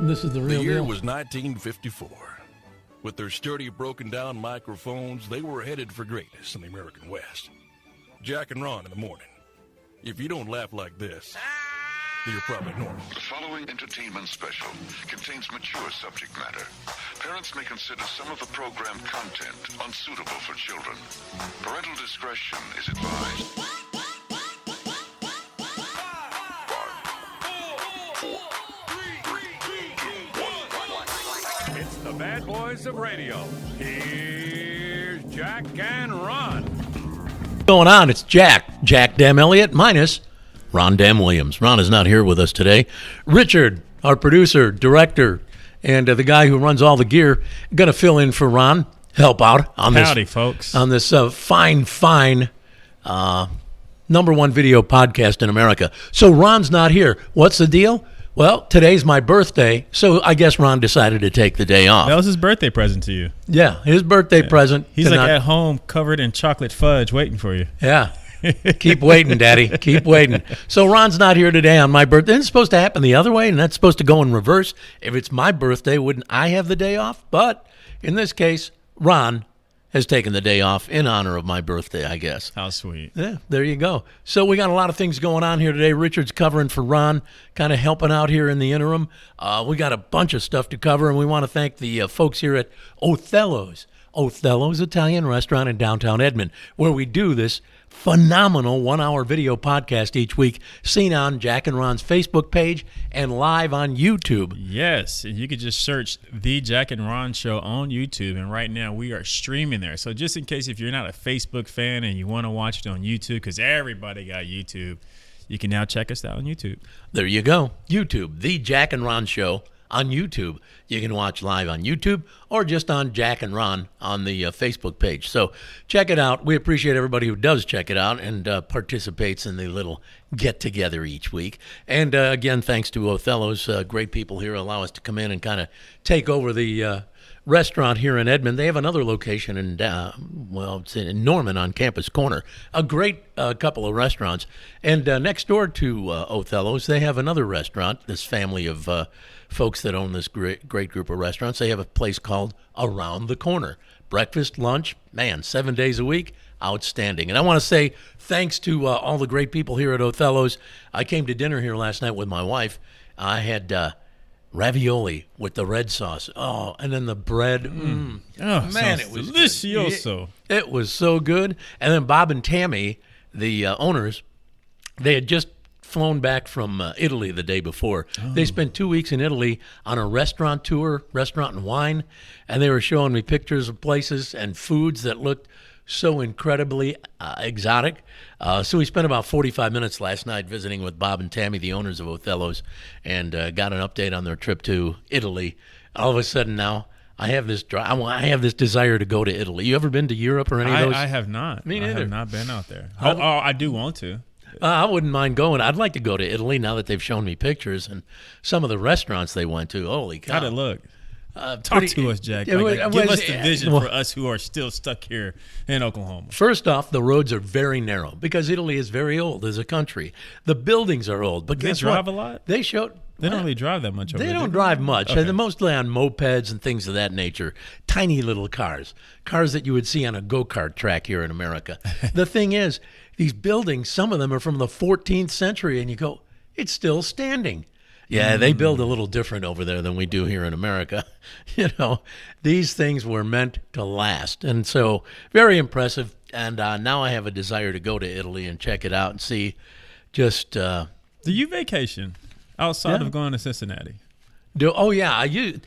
This is the real The year deal. was 1954. With their sturdy, broken-down microphones, they were headed for greatness in the American West. Jack and Ron in the morning. If you don't laugh like this, you're probably normal. The following entertainment special contains mature subject matter. Parents may consider some of the program content unsuitable for children. Parental discretion is advised. 5, 4, 3, 2, 1. It's the bad boys of radio. Here's Jack and Ron. What's going on? It's Jack Dem Elliott, minus Ron Dem Williams. Ron is not here with us today. Richard, our producer, director, and the guy who runs all the gear, going to fill in for Ron, help out on this. Howdy, folks. On this fine number one video podcast in America. So Ron's not here. What's the deal? Well, today's my birthday, so I guess Ron decided to take the day off. That was his birthday present to you. Yeah, his birthday present. He's like at home covered in chocolate fudge waiting for you. Yeah. Keep waiting, Daddy. Keep waiting. So Ron's not here today on my birthday. It's supposed to happen the other way, and that's supposed to go in reverse. If it's my birthday, wouldn't I have the day off? But in this case, Ron has taken the day off in honor of my birthday, I guess. How sweet. Yeah, there you go. So we got a lot of things going on here today. Richard's covering for Ron, kind of helping out here in the interim. We got a bunch of stuff to cover, and we want to thank the folks here at Othello's. Othello's Italian Restaurant in downtown Edmond, where we do this phenomenal 1-hour video podcast each week, seen on Jack and Ron's Facebook page and live on YouTube. Yes, and you could just search The Jack and Ron Show on YouTube, and right now we are streaming there. So just in case if you're not a Facebook fan and you want to watch it on YouTube, because everybody got YouTube, you can now check us out on YouTube. There you go. YouTube, The Jack and Ron Show on YouTube. You can watch live on YouTube or just on Jack and Ron on the Facebook page. So check it out. We appreciate everybody who does check it out and participates in the little get-together each week. And again, thanks to Othello's. Great people here allow us to come in and kind of take over the restaurant here in Edmond. They have another location in, it's in Norman on Campus Corner. A great couple of restaurants. And next door to Othello's, they have another restaurant, this family of folks that own this great group of restaurants. They have a place called Around the Corner. Breakfast, lunch, 7 days a week, outstanding. And I want to say thanks to all the great people here at Othello's. I came to dinner here last night with my wife. I had ravioli with the red sauce. Oh, and then the bread. Oh, man, it was delicioso. It was so good. And then Bob and Tammy, the owners, they had just flown back from Italy the day before. They spent 2 weeks in Italy on a restaurant tour, restaurant and wine, and they were showing me pictures of places and foods that looked so incredibly exotic. So we spent about 45 minutes last night visiting with Bob and Tammy, the owners of Othello's, and got an update on their trip to Italy. All of a sudden now, I have this desire to go to Italy. You ever been to Europe or any of those? I have not. Me neither. I have not been out there. I do want to. I wouldn't mind going. I'd like to go to Italy now that they've shown me pictures and some of the restaurants they went to. Holy cow. How'd it look? Talk to us, Jack. Give us the vision for us who are still stuck here in Oklahoma. First off, the roads are very narrow because Italy is very old as a country. The buildings are old. But guess they drive what? a lot? They showed... They don't really drive that much over there. They don't drive much. Okay. They're mostly on mopeds and things of that nature. Tiny little cars that you would see on a go-kart track here in America. The thing is, these buildings, some of them are from the 14th century, and you go, it's still standing. Yeah, they build a little different over there than we do here in America. These things were meant to last. And so, very impressive. And now I have a desire to go to Italy and check it out and see just... Do you vacation outside of going to Cincinnati? It's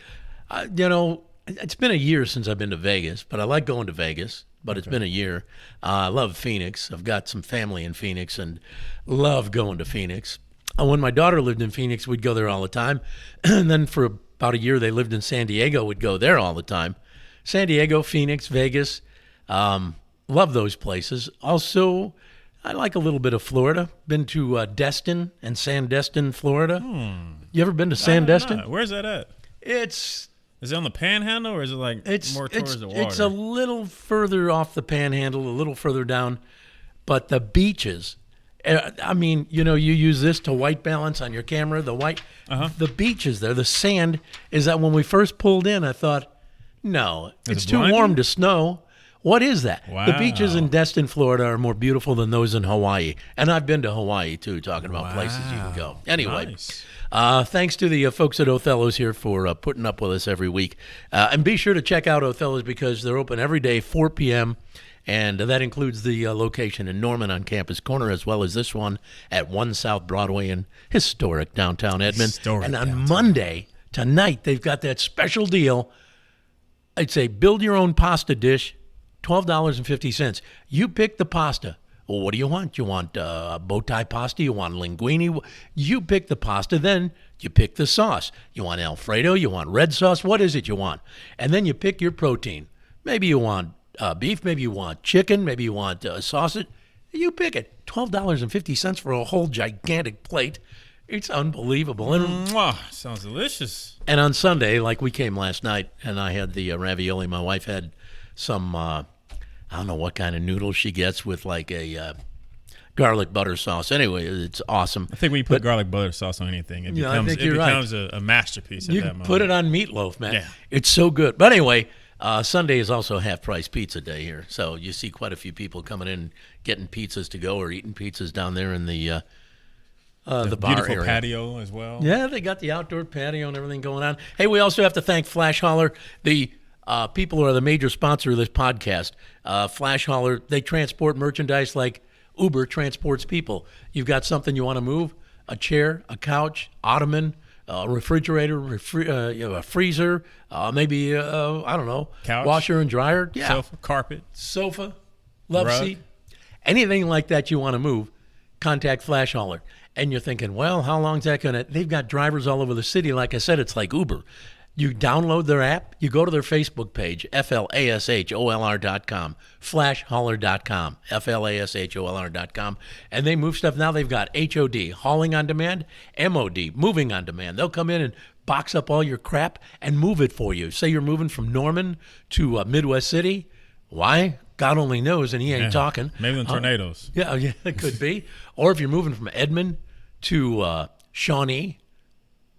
been a year since I've been to Vegas, but I like going to Vegas. But it's been a year. I love Phoenix. I've got some family in Phoenix and love going to Phoenix. When my daughter lived in Phoenix, we'd go there all the time. And then for about a year, they lived in San Diego. We'd go there all the time. San Diego, Phoenix, Vegas. Love those places. Also, I like a little bit of Florida. Been to Destin and Sandestin, Florida. You ever been to Sandestin? Where's that at? Is it on the Panhandle, or is it more towards the water? It's a little further off the Panhandle, a little further down. But the beaches I mean, you use this to white balance on your camera. The beach is there. The sand is that when we first pulled in, I thought, no, it's too warm to snow. What is that? Wow. The beaches in Destin, Florida are more beautiful than those in Hawaii. And I've been to Hawaii, too, talking about places you can go. Anyway, Nice. Thanks to the folks at Othello's here for putting up with us every week. And be sure to check out Othello's because they're open every day, 4 p.m., and that includes the location in Norman on Campus Corner, as well as this one at 1 South Broadway in historic downtown Edmond. Historic and on downtown. Monday, tonight, they've got that special deal. It's a build-your-own pasta dish, $12.50. You pick the pasta. Well, what do you want? You want bow tie pasta? You want linguine? You pick the pasta, then you pick the sauce. You want Alfredo? You want red sauce? What is it you want? And then you pick your protein. Maybe you want beef, maybe you want chicken, maybe you want sausage. You pick it. $12.50 for a whole gigantic plate. It's unbelievable. And, Mwah, sounds delicious. and on Sunday, like we came last night, and I had the ravioli. My wife had some, I don't know what kind of noodles she gets with like a garlic butter sauce. Anyway, it's awesome. I think when you put garlic butter sauce on anything, it Yeah, I becomes, think you're right. a masterpiece at You that can moment. put it on meatloaf, man. Yeah. It's so good. But anyway, Sunday is also half-price pizza day here. So you see quite a few people coming in, getting pizzas to go or eating pizzas down there in the bar beautiful area. patio as well. Yeah, they got the outdoor patio and everything going on. Hey, we also have to thank Flash Hauler, the people who are the major sponsor of this podcast. Flash Hauler, they transport merchandise like Uber transports people. You've got something you want to move, a chair, a couch, ottoman, a refrigerator, a freezer, maybe, I don't know, Couch. washer and dryer. Yeah. Sofa, carpet. Sofa, love Rug. seat, anything like that you want to move, contact Flash Hauler. And you're thinking, well, how long is that going to? They've got drivers all over the city. Like I said, it's like Uber. You download their app, you go to their Facebook page, FLASHOLR.com, flashhauler.com, FLASHOLR.com, and they move stuff. Now they've got HOD, hauling on demand, MOD, moving on demand. They'll come in and box up all your crap and move it for you. Say you're moving from Norman to Midwest City. Why? God only knows, and he ain't talking. Maybe in tornadoes. Yeah, it could be. Or if you're moving from Edmond to Shawnee.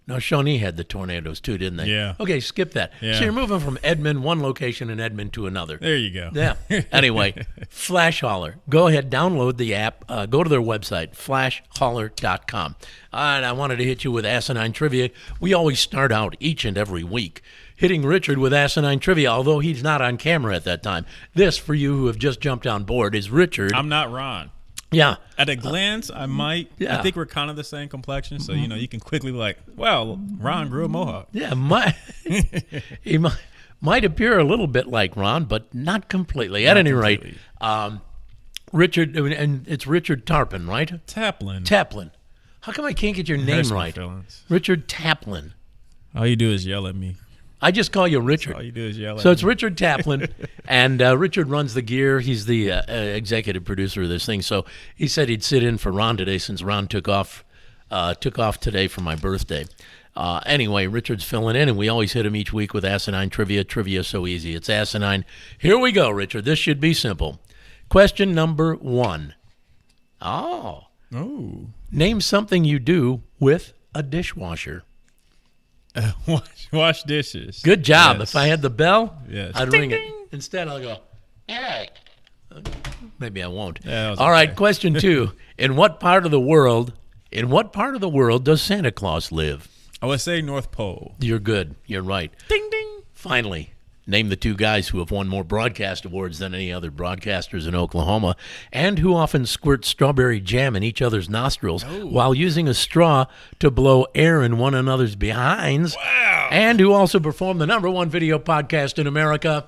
No, Shawnee had the tornadoes too, didn't they? Yeah. Okay, skip that. Yeah. So you're moving from Edmond, one location in Edmond, to another. There you go. Yeah. Anyway, Flash Hauler. Go ahead, download the app. Go to their website, flashhauler.com. And I wanted to hit you with asinine trivia. We always start out each and every week hitting Richard with asinine trivia, although he's not on camera at that time. This, for you who have just jumped on board, is Richard. I'm not Ron. Yeah. At a glance, I might. Yeah. I think we're kind of the same complexion, so you can quickly be like, well, Ron grew a mohawk. Yeah, he might appear a little bit like Ron, but not completely. At any rate, Richard, and it's Richard Tarpin, right? Taplin. Taplin. How come I can't get your name Hurts my right? feelings. Richard Taplin. All you do is yell at me. I just call you Richard. All you do is yell at So me. it's Richard Taplin, and Richard runs the gear. He's the executive producer of this thing. So he said he'd sit in for Ron today since Ron took off today for my birthday. Anyway, Richard's filling in, and we always hit him each week with asinine trivia. Trivia so easy. It's asinine. Here we go, Richard. This should be simple. Question number 1. Oh. Name something you do with a dishwasher. Wash dishes. Good job. Yes. If I had the bell, Yes. I'd ring it. Instead, I'll go, hey. Maybe I won't. Yeah, that was All right, okay. question 2. In what part of the world does Santa Claus live? I would say North Pole. You're good. You're right. Ding ding. Finally, name the 2 guys who have won more broadcast awards than any other broadcasters in Oklahoma and who often squirt strawberry jam in each other's nostrils while using a straw to blow air in one another's behinds. Wow. And who also perform the #1 video podcast in America.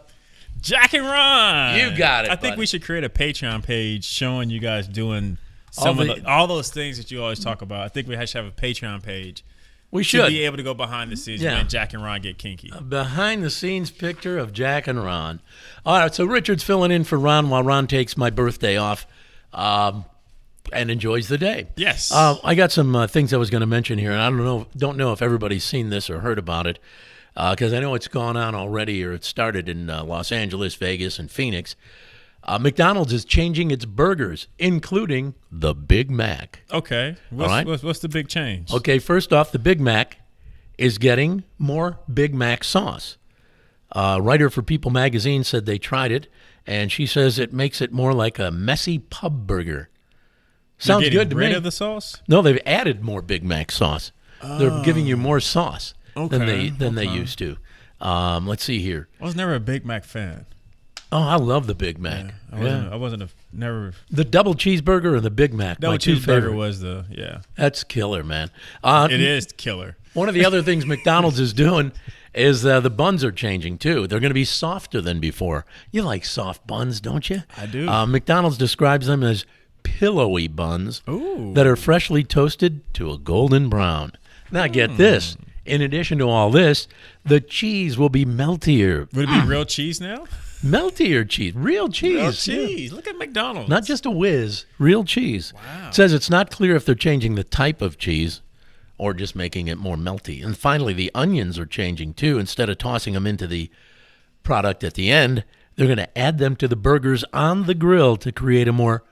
Jack and Ron. You got it, I think buddy. we should create a Patreon page showing you guys doing all those things that you always talk about. I think we should have a Patreon page. We To should. be able to go behind the scenes Yeah. when Jack and Ron get kinky. Behind the scenes picture of Jack and Ron. All right, so Richard's filling in for Ron while Ron takes my birthday off and enjoys the day. Yes. I got some things I was going to mention here, and I don't know if everybody's seen this or heard about it, because I know it's gone on already, or it started in Los Angeles, Vegas, and Phoenix. McDonald's is changing its burgers, including the Big Mac. Okay. What's the big change? Okay, first off, the Big Mac is getting more Big Mac sauce. A writer for People magazine said they tried it, and she says it makes it more like a messy pub burger. Sounds You're getting good to rid me. of the sauce? No, they've added more Big Mac sauce. They're giving you more sauce than they used to. Let's see here. I was never a Big Mac fan. Oh, I love the Big Mac. I wasn't never. The double cheeseburger or the Big Mac? Double my two cheeseburger favorite. was That's killer, man. It is killer. One of the other things McDonald's is doing is the buns are changing too. They're going to be softer than before. You like soft buns, don't you? I do. McDonald's describes them as pillowy buns that are freshly toasted to a golden brown. Now get this. In addition to all this, the cheese will be meltier. Would it be real cheese now? Meltier cheese. Real cheese. Real Yeah. cheese. Look at McDonald's. Not just a whiz, real cheese. Wow. It says it's not clear if they're changing the type of cheese or just making it more melty. And finally, the onions are changing too. Instead of tossing them into the product at the end, they're going to add them to the burgers on the grill to create a more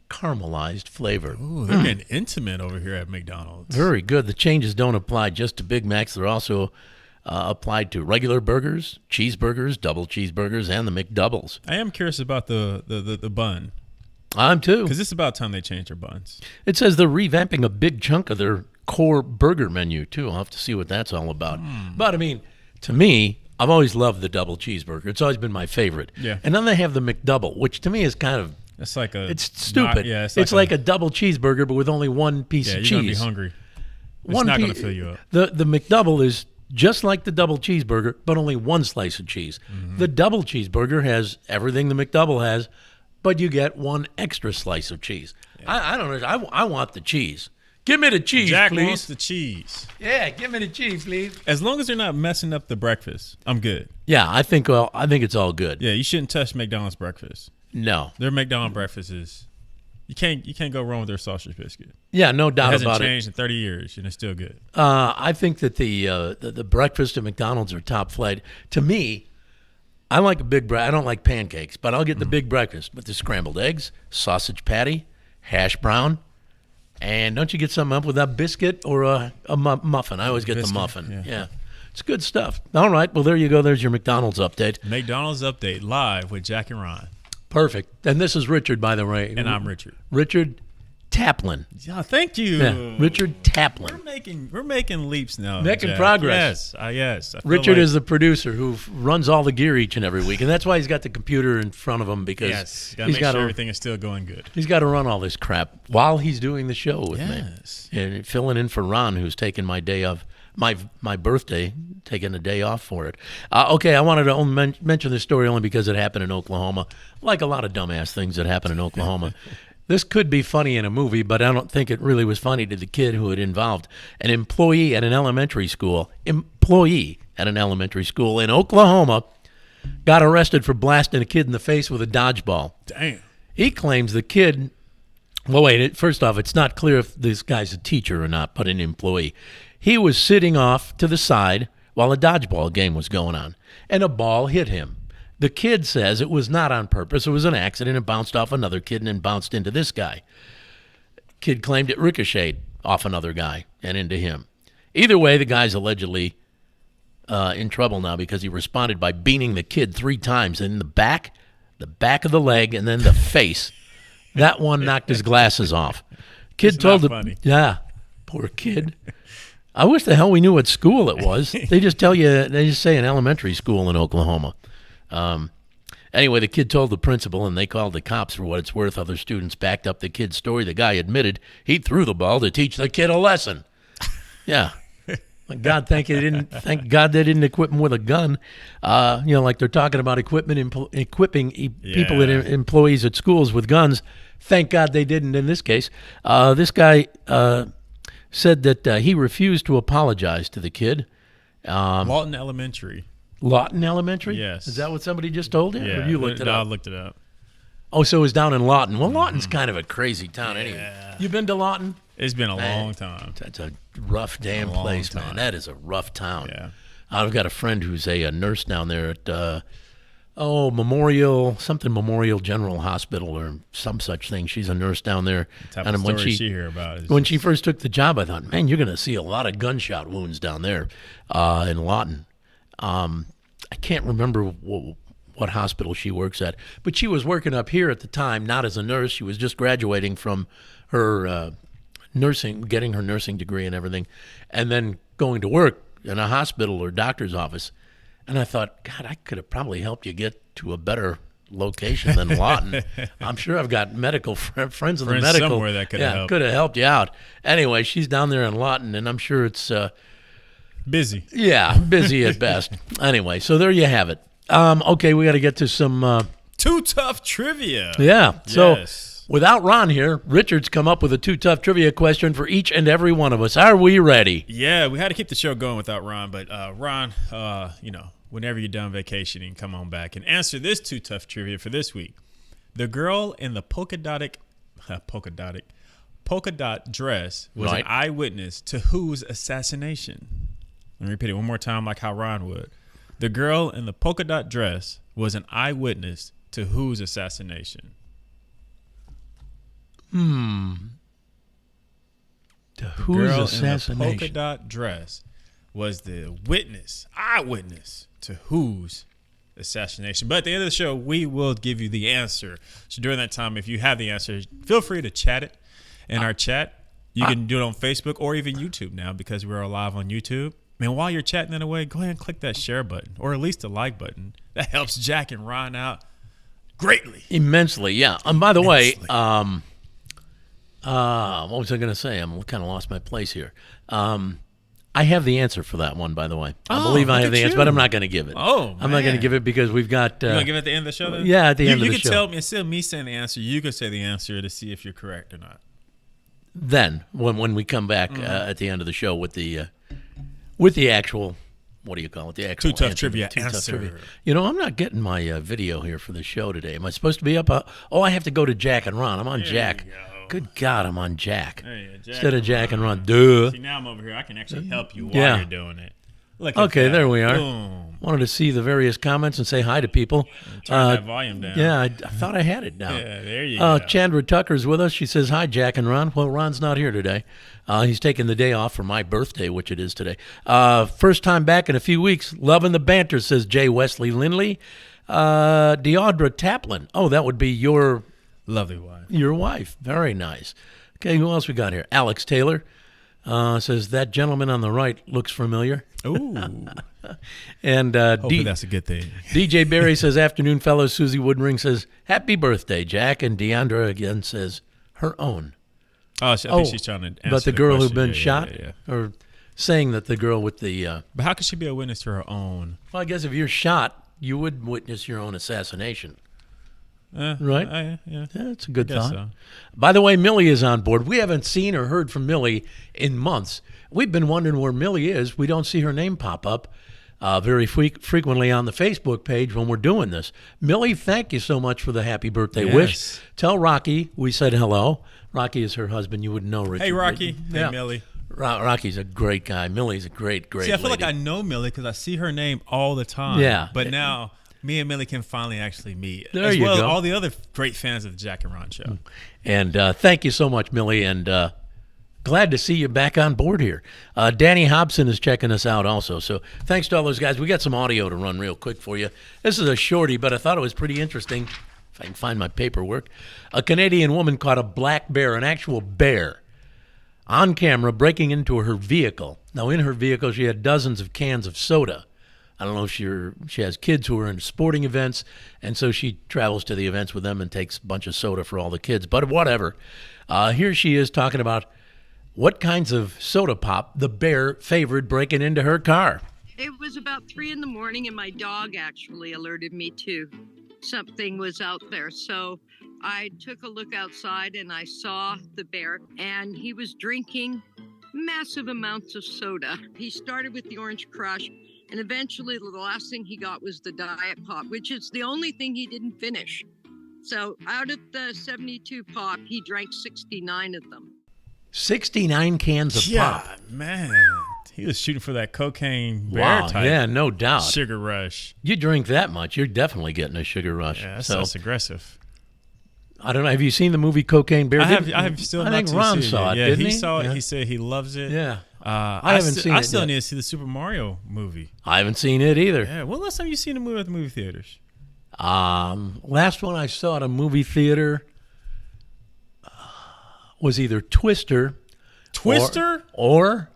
caramelized flavor. Ooh, they're getting intimate over here at McDonald's. Very good. The changes don't apply just to Big Macs. They're also applied to regular burgers, cheeseburgers, double cheeseburgers, and the McDoubles. I am curious about the bun, I'm too. because it's about time they change their buns. It says they're revamping a big chunk of their core burger menu, too. I'll have to see what that's all about. But, I mean, to me, I've always loved the double cheeseburger. It's always been my favorite. Yeah. And then they have the McDouble, which to me is kind of, It's like a. it's stupid. It's like a double cheeseburger, but with only one piece Yeah, of you're gonna be cheese. hungry. It's not gonna fill you up. The McDouble is just like the double cheeseburger, but only one slice of cheese. Mm-hmm. The double cheeseburger has everything the McDouble has, but you get one extra slice of cheese. I don't know. I want the cheese. Give me the cheese, Jack please. wants the cheese. Yeah, give me the cheese, please. As long as they're not messing up the breakfast, I'm good. Yeah, I think it's all good. Yeah, you shouldn't touch McDonald's breakfast. No. Their McDonald's breakfast is. You can't go wrong with their sausage biscuit. Yeah, no It doubt hasn't about it. changed in 30 years, and it's still good. I think that the breakfast at McDonald's are top flight. To me, I like a big I don't like pancakes, but I'll get the big breakfast with the scrambled eggs, sausage patty, hash brown, and don't you get something up with that biscuit or a muffin? I always get the Biscuit, muffin. yeah. Yeah. It's good stuff. All right, well, there you go. There's your McDonald's update. McDonald's update live with Jack and Ron, Perfect. And this is Richard, by the way. and I'm Richard. Richard Taplin. Yeah, thank you. Yeah, Richard Taplin. We're making leaps now. Making Jack. progress. Yes. I feel Richard like- is the producer who runs all the gear each and every week, and that's why he's got the computer in front of him because Yes, gotta he's make got sure to everything is still going good. he's got to run all this crap while he's doing the show with Yes. me, and filling in for Ron, who's taking my day off, my birthday, taking a day off for it. Okay, I wanted to only mention this story only because it happened in Oklahoma, like a lot of dumbass things that happen in Oklahoma. This could be funny in a movie, but I don't think it really was funny to the kid who it involved. An employee at an elementary school in Oklahoma got arrested for blasting a kid in the face with a dodgeball. Damn. He claims the kid, well, wait, first off, it's not clear if this guy's a teacher or not, but an employee. He was sitting off to the side while a dodgeball game was going on, and a ball hit him. The kid says it was not on purpose. It was an accident. It bounced off another kid and then bounced into this guy. Kid claimed it ricocheted off another guy and into him. Either way, the guy's allegedly in trouble now because he responded by beating the kid 3 times in the back of the leg, and then the face. That one knocked his glasses off. Kid It's told not the funny. yeah, poor kid. I wish the hell we knew what school it was. They just say an elementary school in Oklahoma. Anyway, the kid told the principal, and they called the cops. For what it's worth, other students backed up the kid's story. The guy admitted he threw the ball to teach the kid a lesson. Yeah. Thank God they didn't equip him with a gun. Like they're talking about equiping people and employees at schools with guns. Thank God they didn't in this case. This guy said that he refused to apologize to the kid. Lawton Elementary. Lawton Elementary? Yes. Is that what somebody just told you? Yeah. Or you looked it I up? looked it up. Oh, so it was down in Lawton. Well, Lawton's kind of a crazy town anyway. You been to Lawton? It's been a long time. That's a rough damn A long place, man. time. That is a rough town. Yeah. I've got a friend who's a nurse down there at Memorial General Hospital or some such thing. She's a nurse down there. Type of when story she hear about is when she first took the job, I thought, man, you're going to see a lot of gunshot wounds down there in Lawton. I can't remember what hospital she works at, but she was working up here at the time, not as a nurse. She was just graduating from her nursing, getting her nursing degree and everything, and then going to work in a hospital or doctor's office. And I thought, God, I could have probably helped you get to a better location than Lawton. I'm sure I've got medical friends in the medical somewhere that could have helped. Could have helped you out. Anyway, she's down there in Lawton, and I'm sure it's busy. yeah, busy at best. Anyway, so there you have it. Okay, we got to get to some Too Tough trivia. yeah. So Yes. without Ron here, Richard's come up with a Too Tough trivia question for each and every one of us. Are we ready? Yeah, we had to keep the show going without Ron, but Ron, whenever you're done vacationing, come on back and answer this Too Tough trivia for this week. The girl in the polka dot dress was Right. an eyewitness to whose assassination? Let me repeat it one more time, like how Ron would. The girl in the polka dot dress was an eyewitness to whose assassination? To The whose girl in the assassination? polka dot dress was the eyewitness to whose assassination. But at the end of the show, we will give you the answer. So during that time, if you have the answer, feel free to chat it in our chat. You can do it on Facebook or even YouTube now because we're live on YouTube. Man, while you're chatting it away, go ahead and click that share button or at least the like button. That helps Jack and Ron out greatly. Immensely, yeah. And by the way, Immensely. what was I going to say? I'm kind of lost my place here. I have the answer for that one, by the way. I believe I look have at the answer, you. but I'm not going to give it. Oh, I'm not going to man. give it because we've got. You want to give it at the end of the show then? Yeah, at the end of you the can show. tell me, instead of me saying the answer, you can say the answer to see if you're correct or not. Then when we come back at the end of the show with the actual, what do you call it? The actual Too Tough answer, Trivia Too Tough answer. Trivia. You know, I'm not getting my video here for the show today. Am I supposed to be up? I have to go to Jack and Ron. I'm on Jack. you go. Good God, I'm on Jack There you go, Jack instead of and Jack and Ron. Duh. See, now I'm over here. I can actually help you while Yeah. you're doing it. Look at Okay, that. there we are. Boom. Wanted to see the various comments and say hi to people. Turn that volume down. Yeah, I thought I had it down. Yeah, there you go. Chandra Tucker's with us. She says, hi, Jack and Ron. Well, Ron's not here today. He's taking the day off for my birthday, which it is today. First time back in a few weeks. Loving the banter, says Jay Wesley Lindley. Deaudra Taplin. Oh, that would be your Lovely wife. wife. Very nice. Okay, who else we got here? Alex Taylor says, that gentleman on the right looks familiar. Ooh. And Hopefully that's a good thing. DJ Barry says, afternoon, fellows. Susie Woodring says, happy birthday, Jack. And Deandra again says, her own. Oh, I think she's trying to answer But the girl who'd question. been Yeah, shot? yeah. Or saying that the girl with the... But how could she be a witness to her own? well, I guess if you're shot, you would witness your own assassination. Right? Yeah. Yeah, that's a good Guess thought. so. By the way, Millie is on board. We haven't seen or heard from Millie in months. We've been wondering where Millie is. We don't see her name pop up very frequently on the Facebook page when we're doing this. Millie, thank you so much for the happy birthday wish. Yes. Tell Rocky we said hello. Rocky is her husband. You wouldn't know, Richard. Hey, Rocky. Yeah. Hey, Millie. Rocky's a great guy. Millie's a great See, I feel lady. like I know Millie because I see her name all the time. Yeah. But now me and Millie can finally actually meet. There as you well go. as all the other great fans of the Jack and Ron show. And thank you so much, Millie, and glad to see you back on board here. Danny Hobson is checking us out also, so thanks to all those guys. We got some audio to run real quick for you. This is a shorty, but I thought it was pretty interesting. If I can find my paperwork. A Canadian woman caught a black bear, an actual bear, on camera breaking into her vehicle. Now, in her vehicle, she had dozens of cans of soda. I don't know if she has kids who are in sporting events, and so she travels to the events with them and takes a bunch of soda for all the kids. But whatever. Here she is talking about what kinds of soda pop the bear favored breaking into her car. It was about 3 in the morning, and my dog actually alerted me to something was out there. So I took a look outside and I saw the bear, and he was drinking massive amounts of soda. He started with the Orange Crush, and eventually the last thing he got was the Diet Pop, which is the only thing he didn't finish. So out of the 72 pop, he drank 69 of them. 69 cans of pop. Yeah, man. He was shooting for that cocaine bear Wow. type. Yeah, no doubt. Sugar rush. You drink that much, you're definitely getting a sugar rush. Yeah, so that's aggressive. I don't know. Have you seen the movie Cocaine Bear? I have still I not think to Ron see saw it. Yeah, Didn't he saw it. Yeah. He said he loves it. Yeah. I haven't seen I it still yet. need to see the Super Mario movie. I haven't seen it either. Yeah. When last time you seen a movie at the movie theaters? Last one I saw at a movie theater was either Twister, Twister? or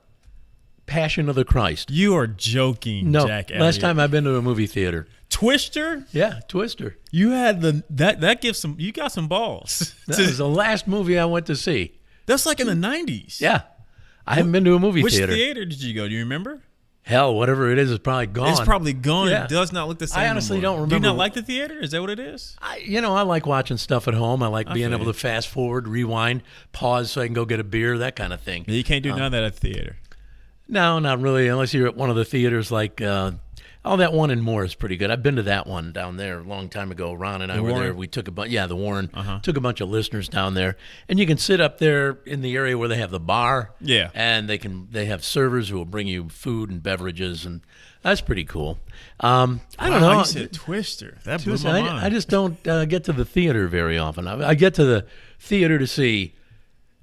Passion of the Christ. You are joking, No, Jack last Elliott. time I've been to a movie theater. Twister? Yeah, Twister. You had that gives some. You got some balls. That was the last movie I went to see. That's like in the 90s. Yeah, I haven't been to a movie Which theater. theater did you go? Do you remember? Hell, whatever it is probably gone. It's probably gone. Yeah. It does not look the same. I honestly anymore. don't Do you remember. not like the theater? Is that what it is? I like watching stuff at home. I like being feel able you. to fast forward, rewind, pause so I can go get a beer, that kind of thing. You can't do none of that at the theater. No, not really, unless you're at one of the theaters like, that one in Moore is pretty good. I've been to that one down there a long time ago. Ron and I were Warren? there. We took the Warren. Took a bunch of listeners down there. And you can sit up there in the area where they have the bar. Yeah. And they have servers who will bring you food and beverages, and that's pretty cool. I don't know. You said Twister. That blew Twister, my mind. I just don't get to the theater very often. I get to the theater to see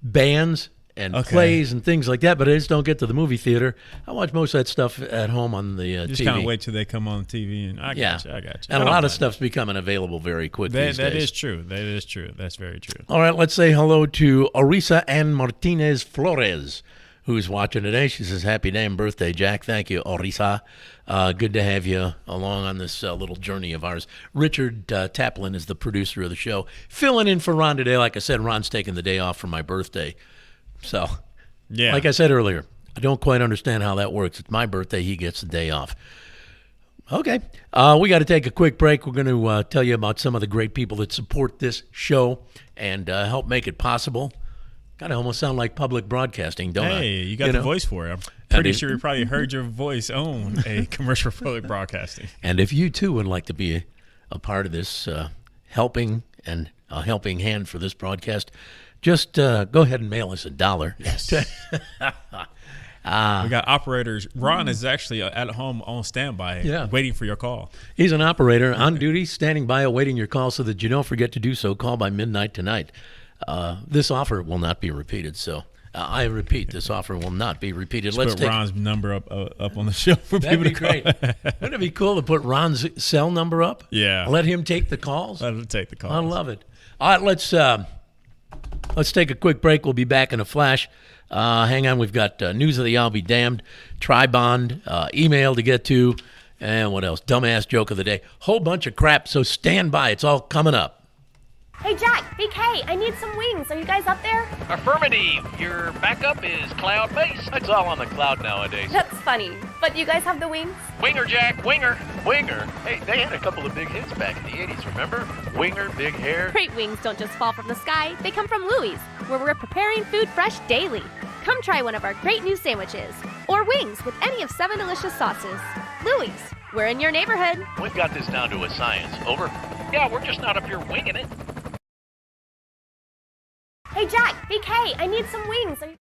bands and Okay. plays and things like that, but I just don't get to the movie theater. I watch most of that stuff at home on the just TV. kind of wait till they come on TV, and I got you. And a lot of stuff's becoming available very quick these That days. is true. That is true. That's very true. All right, let's say hello to Orisa Ann Martinez Flores, who's watching today. She says, happy day and birthday, Jack. Thank you, Orisa. Good to have you along on this little journey of ours. Richard Taplin is the producer of the show. Filling in for Ron today. Like I said, Ron's taking the day off for my birthday. So, Yeah. like I said earlier, I don't quite understand how that works. It's my birthday. He gets the day off. Okay. We got to take a quick break. We're going to tell you about some of the great people that support this show and help make it possible. Kind of almost sound like public broadcasting, don't I? Hey, you got the know? voice for it. I'm pretty it- sure you probably heard your voice on a commercial for public broadcasting. And if you too would like to be a part of this helping and a helping hand for this broadcast, just go ahead and mail us $1. Yes. We got operators. Ron is actually at home on standby, Yeah. waiting for your call. He's an operator on duty, standing by awaiting your call so that you don't forget to do so. Call by midnight tonight. This offer will not be repeated, so I repeat, this offer will not be repeated. Let's Put take. Ron's number up on the show for That'd people be to call. great. Wouldn't it be cool to put Ron's cell number up? Yeah. Let him take the calls. Let him take the call. I love it. All right, let's take a quick break. We'll be back in a flash. Hang on, we've got news of the I'll be damned, Tri-Bond, email to get to, and what else? Dumbass joke of the day. Whole bunch of crap, so stand by. It's all coming up. Hey Jack, BK, I need some wings. Are you guys up there? Affirmative. Your backup is cloud-based. It's all on the cloud nowadays. That's funny. But you guys have the wings? Winger, Jack. Winger. Winger. Hey, they had a couple of big hits back in the 80s, remember? Winger, big hair. Great wings don't just fall from the sky. They come from Louie's, where we're preparing food fresh daily. Come try one of our great new sandwiches. Or wings with any of 7 delicious sauces. Louie's, we're in your neighborhood. We've got this down to a science. Over. Yeah, we're just not up here winging it. Hey Jack, BK, I need some wings. Are you...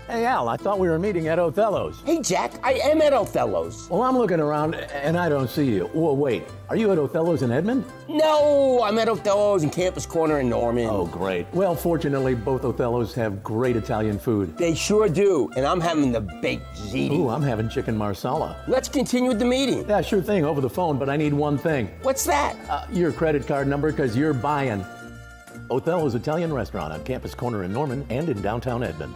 Hey, Al, I thought we were meeting at Othello's. Hey, Jack, I am at Othello's. Well, I'm looking around, and I don't see you. Well, wait, are you at Othello's in Edmond? No, I'm at Othello's in Campus Corner in Norman. Oh, great. Well, fortunately, both Othello's have great Italian food. They sure do, and I'm having the baked ziti. Ooh, I'm having chicken marsala. Let's continue with the meeting. Yeah, sure thing, over the phone, but I need one thing. What's that? Your credit card number, because you're buying Othello's Italian Restaurant on Campus Corner in Norman and in downtown Edmond.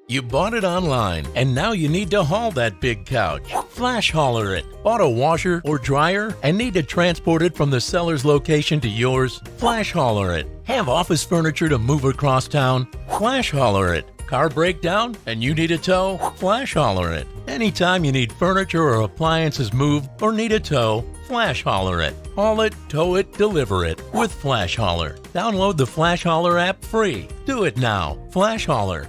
You bought it online, and now you need to haul that big couch. Flash hauler it. Bought a washer or dryer and need to transport it from the seller's location to yours? Flash hauler it. Have office furniture to move across town? Flash hauler it. Car breakdown and you need a tow? Flash hauler it. Anytime you need furniture or appliances moved or need a tow, Flash hauler it. Haul it, tow it, deliver it with Flash Hauler. Download the Flash Hauler app free. Do it now. Flash Hauler.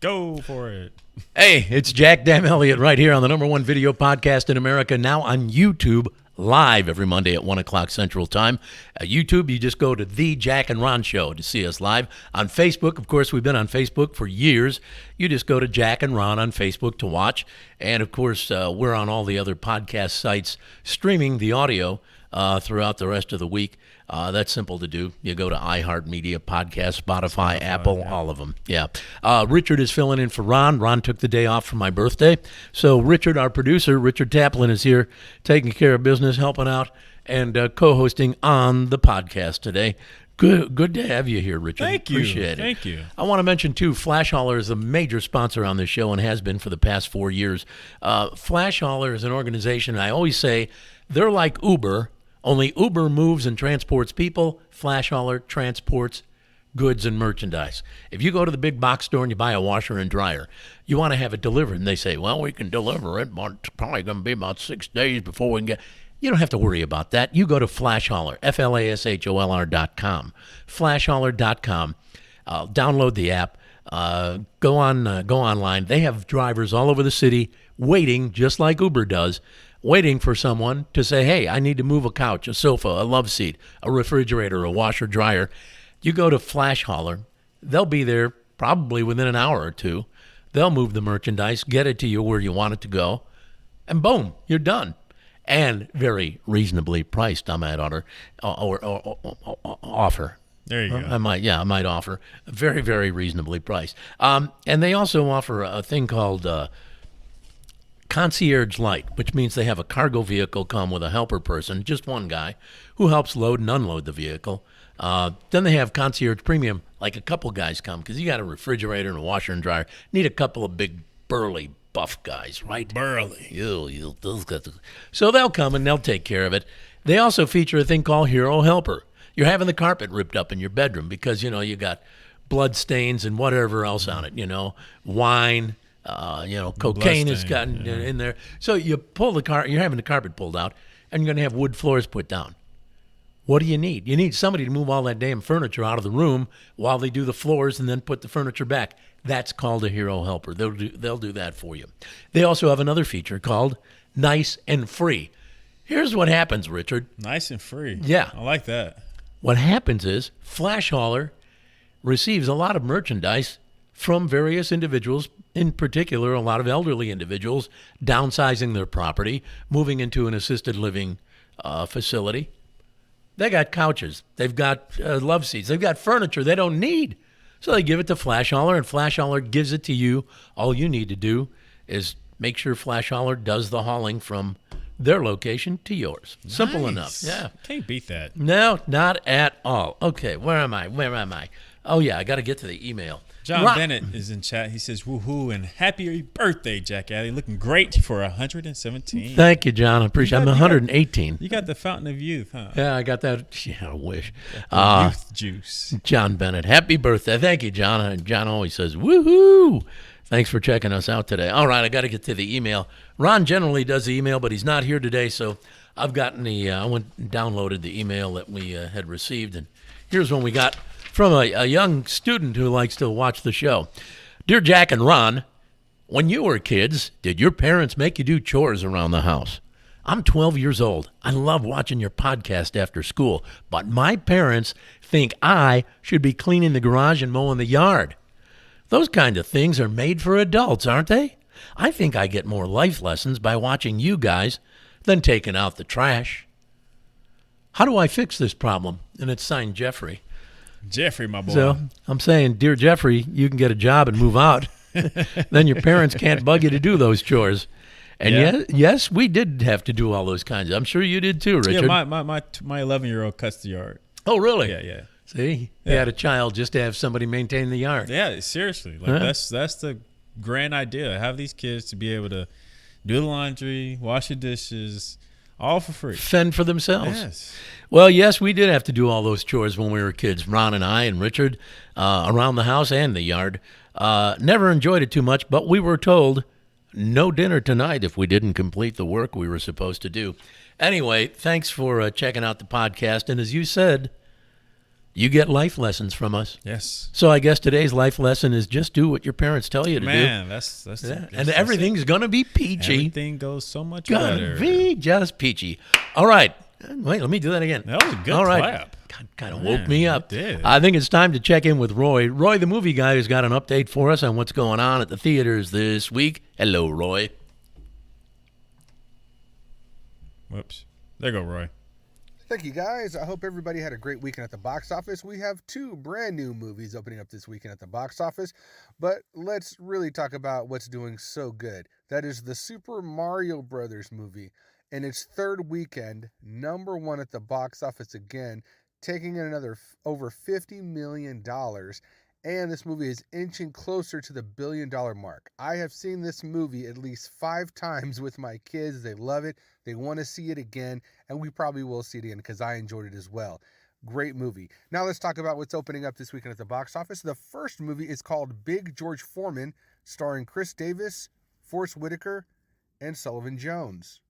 Go for it. Hey, it's Jack Dam Elliott right here on the #1 video podcast in America, now on YouTube live every Monday at 1 o'clock Central Time. YouTube, you just go to The Jack and Ron Show to see us live. On Facebook, of course, we've been on Facebook for years. You just go to Jack and Ron on Facebook to watch. And, of course, we're on all the other podcast sites streaming the audio throughout the rest of the week. That's simple to do. You go to iHeartMedia, Podcast, Spotify, Apple, all of them. Yeah. Richard is filling in for Ron. Ron took the day off for my birthday. So Richard, our producer, Richard Taplin, is here taking care of business, helping out, and co-hosting on the podcast today. Good to have you here, Richard. Thank you. Appreciate it. Thank you. I want to mention, too, Flash Hauler is a major sponsor on this show and has been for the past 4 years. Flash Hauler is an organization, I always say, they're like Uber, only Uber moves and transports people. Flash Hauler transports goods and merchandise. If you go to the big box store and you buy a washer and dryer, you want to have it delivered, and they say, well, we can deliver it, but it's probably going to be about 6 days before we can get. You don't have to worry about that. You go to Flash Hauler, FLASHOLR.com, FlashHauler.com. Download the app. Go online. They have drivers all over the city waiting, just like Uber does, waiting for someone to say, hey, I need to move a couch, a sofa, a love seat, a refrigerator, a washer, dryer. You go to Flash Hauler. They'll be there probably within an hour or two. They'll move the merchandise, get it to you where you want it to go, and boom, you're done. And very reasonably priced, I might offer. There you go. I might offer. Very, very reasonably priced. And they also offer a thing called Concierge Light, which means they have a cargo vehicle come with a helper person, just one guy, who helps load and unload the vehicle. Then they have Concierge Premium, like a couple guys come, because you got a refrigerator and a washer and dryer. Need a couple of big, burly, buff guys, right? Burly. Those guys. So they'll come and they'll take care of it. They also feature a thing called Hero Helper. You're having the carpet ripped up in your bedroom because, you got blood stains and whatever else on it, wine, cocaine has gotten in there. So you pull you're having the carpet pulled out, and you're going to have wood floors put down. What do you need? You need somebody to move all that damn furniture out of the room while they do the floors and then put the furniture back. That's called a Hero Helper. They'll do that for you. They also have another feature called Nice and Free. Here's what happens, Richard. Nice and free. Yeah. I like that. What happens is Flash Hauler receives a lot of merchandise from various individuals, in particular a lot of elderly individuals, downsizing their property, moving into an assisted living facility. They got couches. They've got love seats. They've got furniture they don't need. So they give it to Flash Hauler, and Flash Hauler gives it to you. All you need to do is make sure Flash Hauler does the hauling from their location to yours. Simple enough. Yeah. Can't beat that. No, not at all. Okay, where am I? Oh, yeah, I got to get to the email. John Bennett is in chat. He says, woohoo, and happy birthday, Jack Alley. Looking great for 117. Thank you, John. I appreciate it. I'm 118. You got the fountain of youth, huh? Yeah, I got that. Yeah, I wish. Youth juice. John Bennett, happy birthday. Thank you, John. John always says, woohoo. Thanks for checking us out today. All right, I got to get to the email. Ron generally does the email, but he's not here today, so I've gotten I went and downloaded the email that we had received, and here's one we got from a young student who likes to watch the show. Dear Jack and Ron, when you were kids, did your parents make you do chores around the house? I'm 12 years old. I love watching your podcast after school, but my parents think I should be cleaning the garage and mowing the yard. Those kind of things are made for adults, aren't they? I think I get more life lessons by watching you guys than taking out the trash. How do I fix this problem? And it's signed Jeffrey. Jeffrey, my boy. So I'm saying, dear Jeffrey, you can get a job and move out. Then your parents can't bug you to do those chores. And yes, we did have to do all those kinds. I'm sure you did too, Richard. Yeah, my 11-year-old cuts the yard. Oh, really? Yeah. See, he had a child just to have somebody maintain the yard. Yeah, seriously. Like that's the grand idea. Have these kids to be able to do the laundry, wash the dishes, all for free. Fend for themselves. Yes. Well, yes, we did have to do all those chores when we were kids. Ron and I and Richard, around the house and the yard. Never enjoyed it too much, but we were told no dinner tonight if we didn't complete the work we were supposed to do. Anyway, thanks for checking out the podcast. And as you said, you get life lessons from us. Yes. So I guess today's life lesson is just do what your parents tell you to do. Man, that's And everything's going to be peachy. Everything goes so much Gonna better. be just peachy. All right. Wait, let me do that again. That was a good All right. clap. Kind of Man, woke me up. it did. I think it's time to check in with Roy. Roy, the movie guy, has got an update for us on what's going on at the theaters this week. Hello, Roy. Whoops. There go Roy. Thank you, guys. I hope everybody had a great weekend at the box office. We have 2 brand new movies opening up this weekend at the box office, but let's really talk about what's doing so good. That is the Super Mario Brothers movie. In its 3rd weekend, #1 at the box office again, taking in another over $50 million. And this movie is inching closer to the $1 billion mark. I have seen this movie at least 5 times with my kids. They love it. They want to see it again. And we probably will see it again because I enjoyed it as well. Great movie. Now let's talk about what's opening up this weekend at the box office. The first movie is called Big George Foreman, starring Chris Davis, Forrest Whitaker, and Sullivan Jones.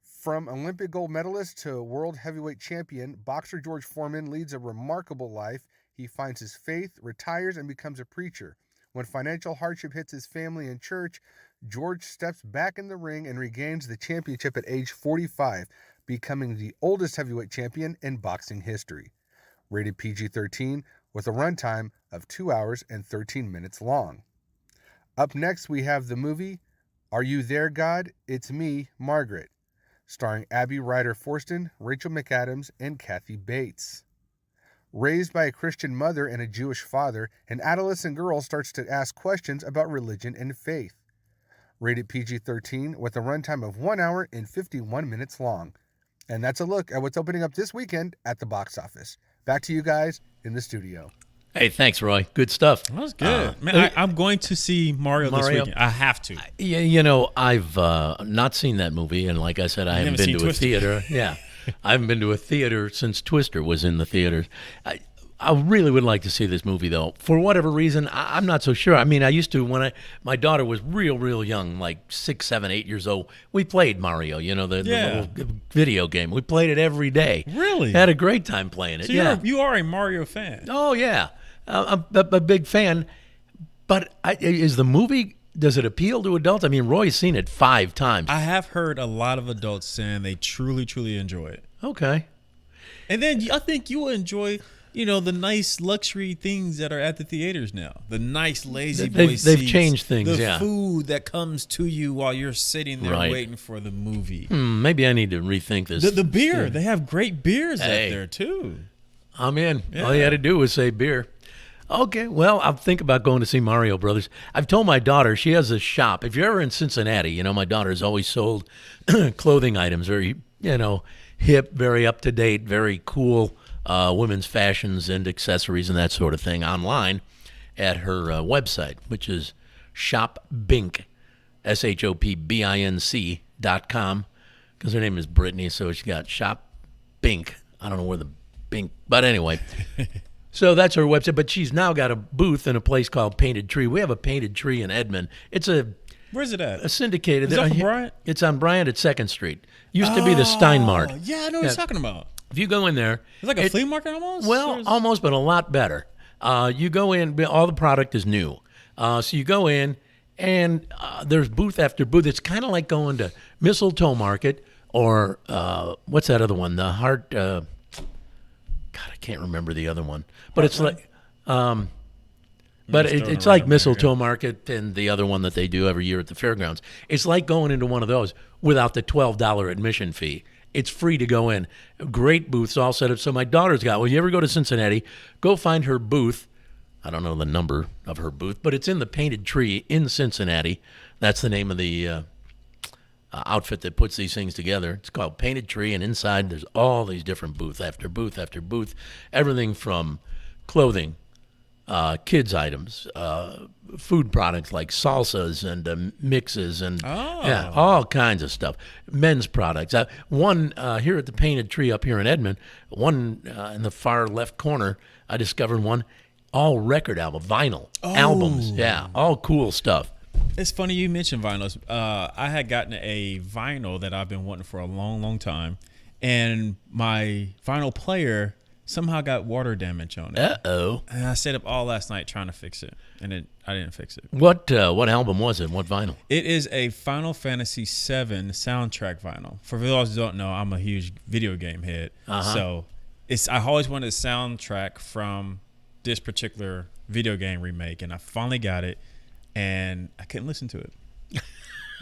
From Olympic gold medalist to world heavyweight champion, boxer George Foreman leads a remarkable life. He finds his faith, retires, and becomes a preacher. When financial hardship hits his family and church, George steps back in the ring and regains the championship at age 45, becoming the oldest heavyweight champion in boxing history. Rated PG-13 with a runtime of 2 hours and 13 minutes long. Up next, we have the movie Are You There, God? It's Me, Margaret, starring Abby Ryder Forston, Rachel McAdams, and Kathy Bates. Raised by a Christian mother and a Jewish father, an adolescent girl starts to ask questions about religion and faith. Rated PG-13 with a runtime of 1 hour and 51 minutes long. And that's a look at what's opening up this weekend at the box office. Back to you guys in the studio. Hey, thanks, Roy. Good stuff. That was good. Man, I'm going to see Mario this weekend. I have to. Yeah, you know, I've not seen that movie, and like I said, I haven't been to Twister. a theater. Yeah, I haven't been to a theater since Twister was in the theaters. I really would like to see this movie, though. For whatever reason, I'm not so sure. I mean, I used to, when my daughter was real young, like 6, 7, 8 years old, we played Mario, you know, the little video game. We played it every day. Really? Had a great time playing it. So you are a Mario fan. Oh, yeah. I'm a big fan. But is the movie, does it appeal to adults? I mean, Roy's seen it 5 times. I have heard a lot of adults saying they truly enjoy it. Okay. And then I think you will enjoy, you know, the nice luxury things that are at the theaters now. The nice lazy boy seats. They've changed things, The food that comes to you while you're sitting there Right. waiting for the movie. Maybe I need to rethink this. The beer. They have great beers Hey. out there, too. I'm in. Yeah. All you had to do was say beer. Okay, well, I'll think about going to see Mario Brothers. I've told my daughter, she has a shop. If you're ever in Cincinnati, you know, my daughter's always sold clothing items, very, you know, hip, very up-to-date, very cool women's fashions and accessories and that sort of thing online at her website, which is shopbinc, SHOPBINC.com, because her name is Brittany, so she got shopbinc. I don't know where the bink, but anyway. So that's her website, but she's now got a booth in a place called Painted Tree. We have a Painted Tree in Edmond. It's Where's it at? a syndicated. Is that for Bryant? It's on Bryant at 2nd Street. Used to be the Steinmart. Yeah, I know what you're talking about. If you go in there, It's like a flea market almost? well, almost, but a lot better. You go in, all the product is new. So you go in, and there's booth after booth. It's kind of like going to Mistletoe Market or what's that other one? The Heart. God, I can't remember the other one. But it's like, but it's like Mistletoe Market and the other one that they do every year at the fairgrounds. It's like going into one of those without the $12 admission fee. It's free to go in. Great booths all set up. So my daughter's got, well, you ever go to Cincinnati, go find her booth. I don't know the number of her booth, but it's in the Painted Tree in Cincinnati. That's the name of the outfit that puts these things together. It's called Painted Tree, and inside there's all these different booth after booth after booth. Everything from clothing, kids items, food products like salsas and mixes and yeah, all kinds of stuff. Men's products. One here at the Painted Tree up here in Edmond, one in the far left corner, I discovered one, all record albums, albums. Yeah, all cool stuff. It's funny you mentioned vinyls. I had gotten a vinyl that I've been wanting for a long time, and my vinyl player somehow got water damage on it. Uh-oh. And I stayed up all last night trying to fix it, and I didn't fix it. What album was it? What vinyl? It is a Final Fantasy VII soundtrack vinyl. For those who don't know, I'm a huge video game head. So I always wanted a soundtrack from this particular video game remake, and I finally got it, and I couldn't listen to it.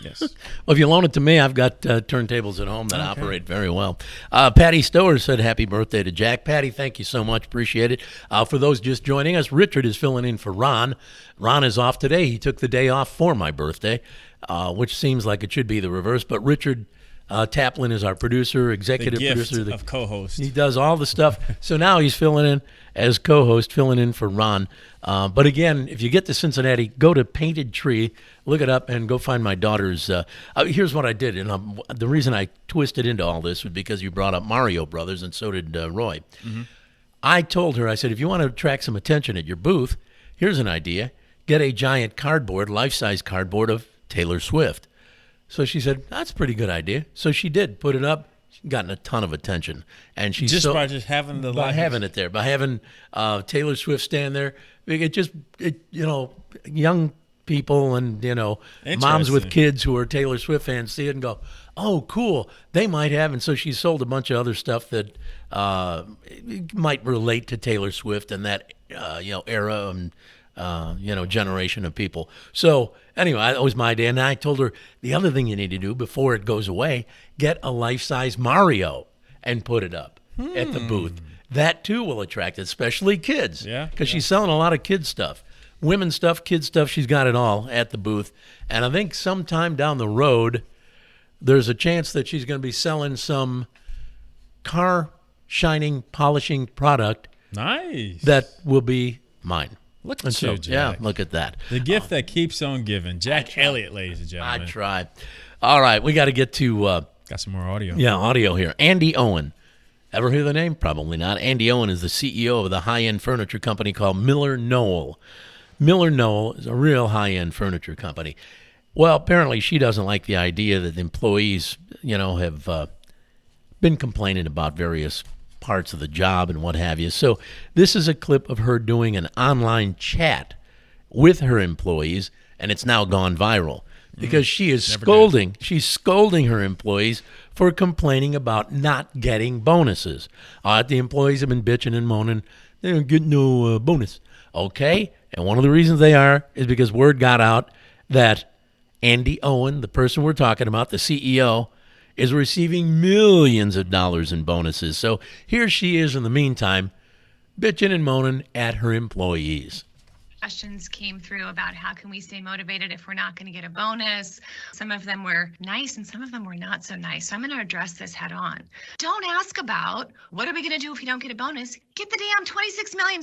Yes. Well, if you loan it to me, I've got turntables at home that operate very well. Patty Stower said happy birthday to Jack. Patty, thank you so much. Appreciate it. For those just joining us, Richard is filling in for Ron. Ron is off today. He took the day off for my birthday, which seems like it should be the reverse. But Richard Taplin is our producer, executive producer. Of co-host. He does all the stuff. So now he's filling in as co-host, filling in for Ron. But again, if you get to Cincinnati, go to Painted Tree, look it up, and go find my daughter's. Here's what I did, and the reason I twisted into all this was because you brought up Mario Brothers, and so did Roy. Mm-hmm. I told her, I said, if you want to attract some attention at your booth, here's an idea. Get a giant cardboard, life-size cardboard of Taylor Swift. So she said, that's a pretty good idea. So she did put it up. She's gotten a ton of attention. And she's by just having having it there, by having Taylor Swift stand there. Young people and, moms with kids who are Taylor Swift fans see it and go, oh, cool, they might have. And so she sold a bunch of other stuff that might relate to Taylor Swift and that, era and, generation of people. So anyway, that was my idea. And I told her the other thing you need to do before it goes away, get a life-size Mario and put it up at the booth. That too will attract, especially kids. Yeah. Because she's selling a lot of kid stuff. Women's stuff, kid stuff, she's got it all at the booth. And I think sometime down the road, there's a chance that she's going to be selling some car shining, polishing product. Nice. That will be mine. Look at you, Jack. Yeah, look at that. The gift that keeps on giving. Jack Elliott, ladies and gentlemen. I tried. All right, we got to get to... got some more audio. Yeah, audio here. Andy Owen. Ever hear the name? Probably not. Andy Owen is the CEO of the high-end furniture company called Miller Knoll. Miller Knoll is a real high-end furniture company. Well, apparently she doesn't like the idea that employees, have been complaining about various parts of the job and what have you. So this is a clip of her doing an online chat with her employees, and it's now gone viral because she is scolding. She's scolding her employees for complaining about not getting bonuses. The employees have been bitching and moaning. They don't get no bonus. Okay, and one of the reasons they are is because word got out that Andy Owen, the person we're talking about, the CEO, is receiving millions of dollars in bonuses. So here she is in the meantime, bitching and moaning at her employees. Questions came through about how can we stay motivated if we're not going to get a bonus. Some of them were nice and some of them were not so nice. So I'm going to address this head on. Don't ask about what are we going to do if we don't get a bonus. Get the damn $26 million.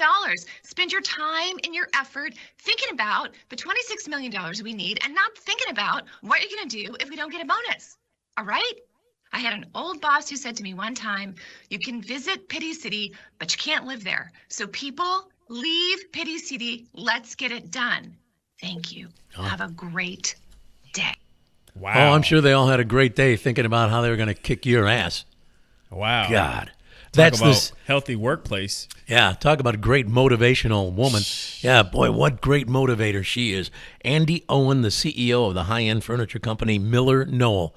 Spend your time and your effort thinking about the $26 million we need and not thinking about what you're going to do if we don't get a bonus. All right? I had an old boss who said to me one time, you can visit Pity City, but you can't live there. So people, leave Pity City. Let's get it done. Thank you. Have a great day. Wow. Oh, I'm sure they all had a great day thinking about how they were going to kick your ass. Wow. God. That's about healthy workplace. Yeah, talk about a great motivational woman. Yeah, boy, what great motivator she is. Andy Owen, the CEO of the high-end furniture company Miller Knoll.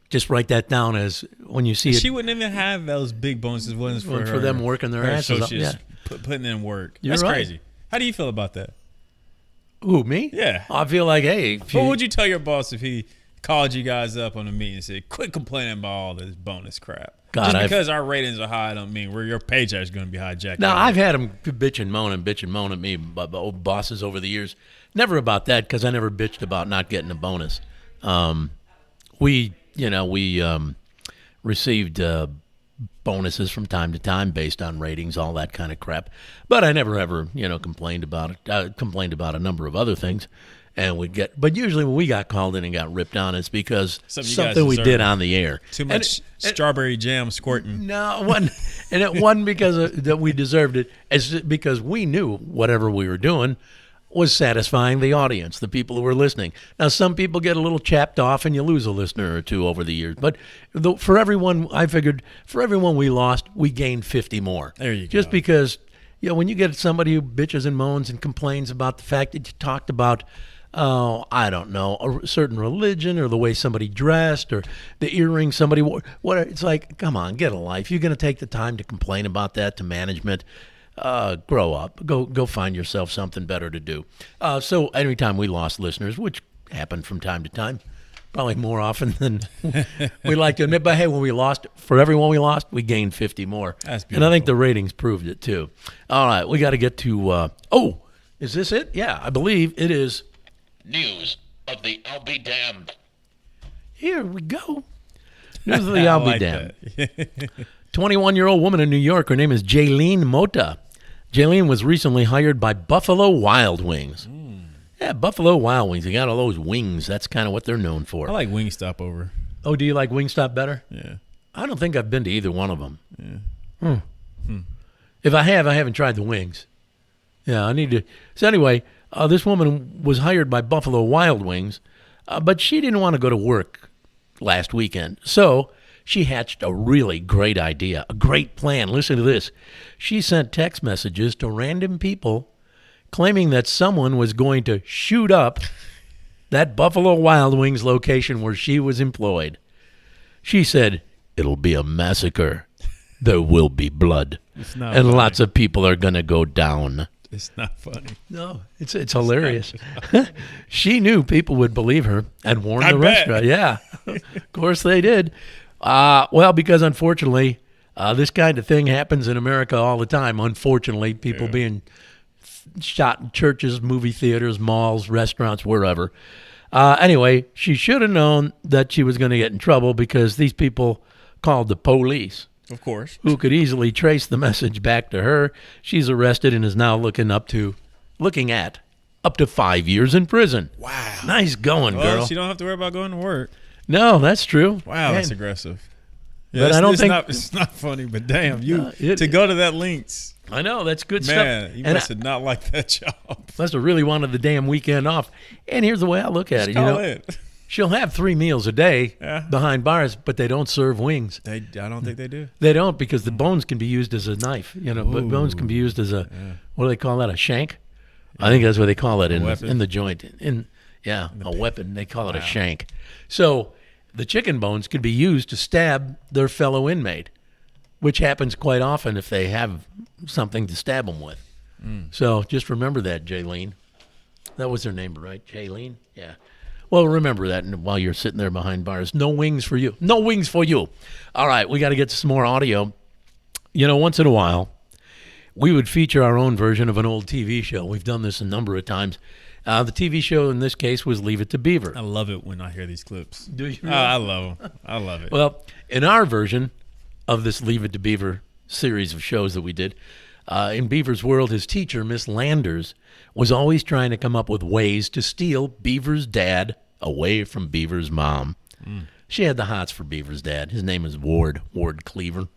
Just write that down as when you see it. She wouldn't even have those big bonuses ones for them working their asses up. Yeah. Putting in work. You're That's right. crazy. How do you feel about that? Who, me? Yeah. I feel like, hey. What would you tell your boss if he called you guys up on a meeting and said, quit complaining about all this bonus crap? God, Just because our ratings are high don't mean your paycheck's going to be high, Jack. Now, I've had them bitch and moan at me, old bosses over the years. Never about that because I never bitched about not getting a bonus. We received bonuses from time to time based on ratings, all that kind of crap. But I never ever, complained about it. Complained about a number of other things, but usually when we got called in and got ripped on, it's because something we did on the air. Too much strawberry jam squirting. No, it wasn't because that we deserved it. It's because we knew whatever we were doing, was satisfying the audience, the people who were listening. Now, some people get a little chapped off and you lose a listener or two over the years. But for everyone, I figured for everyone we lost, we gained 50 more. There you go. Just because, when you get somebody who bitches and moans and complains about the fact that you talked about, I don't know, a certain religion or the way somebody dressed or the earring somebody wore, it's like, come on, get a life. You're going to take the time to complain about that to management. Grow up. Go find yourself something better to do. So every time we lost listeners, which happened from time to time, probably more often than we like to admit, but hey, for everyone we lost, we gained 50 more. That's beautiful. And I think the ratings proved it too. All right, we got to get to, is this it? Yeah, I believe it is. News of the I'll Be Damned. Here we go. News of the I'll Be like Damned. that. 21-year-old woman in New York. Her name is Jaylene Mota. Jaylene was recently hired by Buffalo Wild Wings. Yeah, Buffalo Wild Wings. They got all those wings. That's kind of what they're known for. I like Wingstop over. Oh, do you like Wingstop better? Yeah. I don't think I've been to either one of them. Yeah. If I have, I haven't tried the wings. Yeah, I need to. So anyway, this woman was hired by Buffalo Wild Wings, but she didn't want to go to work last weekend. So she hatched a really great idea, a great plan. Listen to this. She sent text messages to random people claiming that someone was going to shoot up that Buffalo Wild Wings location where she was employed. She said, "It'll be a massacre. There will be blood. And funny. Lots of people are going to go down." It's not funny. No, it's hilarious. She knew people would believe her and warn the restaurant. Yeah, of course they did. Well, because unfortunately, this kind of thing happens in America all the time. Unfortunately, people being shot in churches, movie theaters, malls, restaurants, wherever. Anyway, she should have known that she was going to get in trouble because these people called the police. Of course. Who could easily trace the message back to her. She's arrested and is now looking at up to 5 years in prison. Wow. Nice going, girl. She don't have to worry about going to work. No, that's true. Wow, that's Man. aggressive. But I don't think it's not funny. But damn, it- to go to that lengths. I know, that's good Man, stuff. you And must have not liked that job. must have really wanted the damn weekend off. And here's the way I look at it. Call it. She'll have 3 meals a day Yeah. behind bars, but they don't serve wings. I don't think they do. They don't because the bones can be used as a knife. But bones can be used as a, what do they call that, a shank? I think that's what they call it in the joint. A weapon. They call it a shank. So the chicken bones can be used to stab their fellow inmate, which happens quite often if they have something to stab them with. So just remember that, Jaylene. That was her name, right? Jaylene? Yeah. Well, remember that while you're sitting there behind bars. No wings for you. No wings for you. All right, we got to get to some more audio. Once in a while, we would feature our own version of an old TV show. We've done this a number of times. The TV show in this case was Leave It to Beaver. I love it when I hear these clips. Do you? Oh, I love them. I love it. Well, in our version of this Leave It to Beaver series of shows that we did, in Beaver's world, his teacher, Miss Landers, was always trying to come up with ways to steal Beaver's dad away from Beaver's mom. She had the hots for Beaver's dad. His name is Ward Cleaver.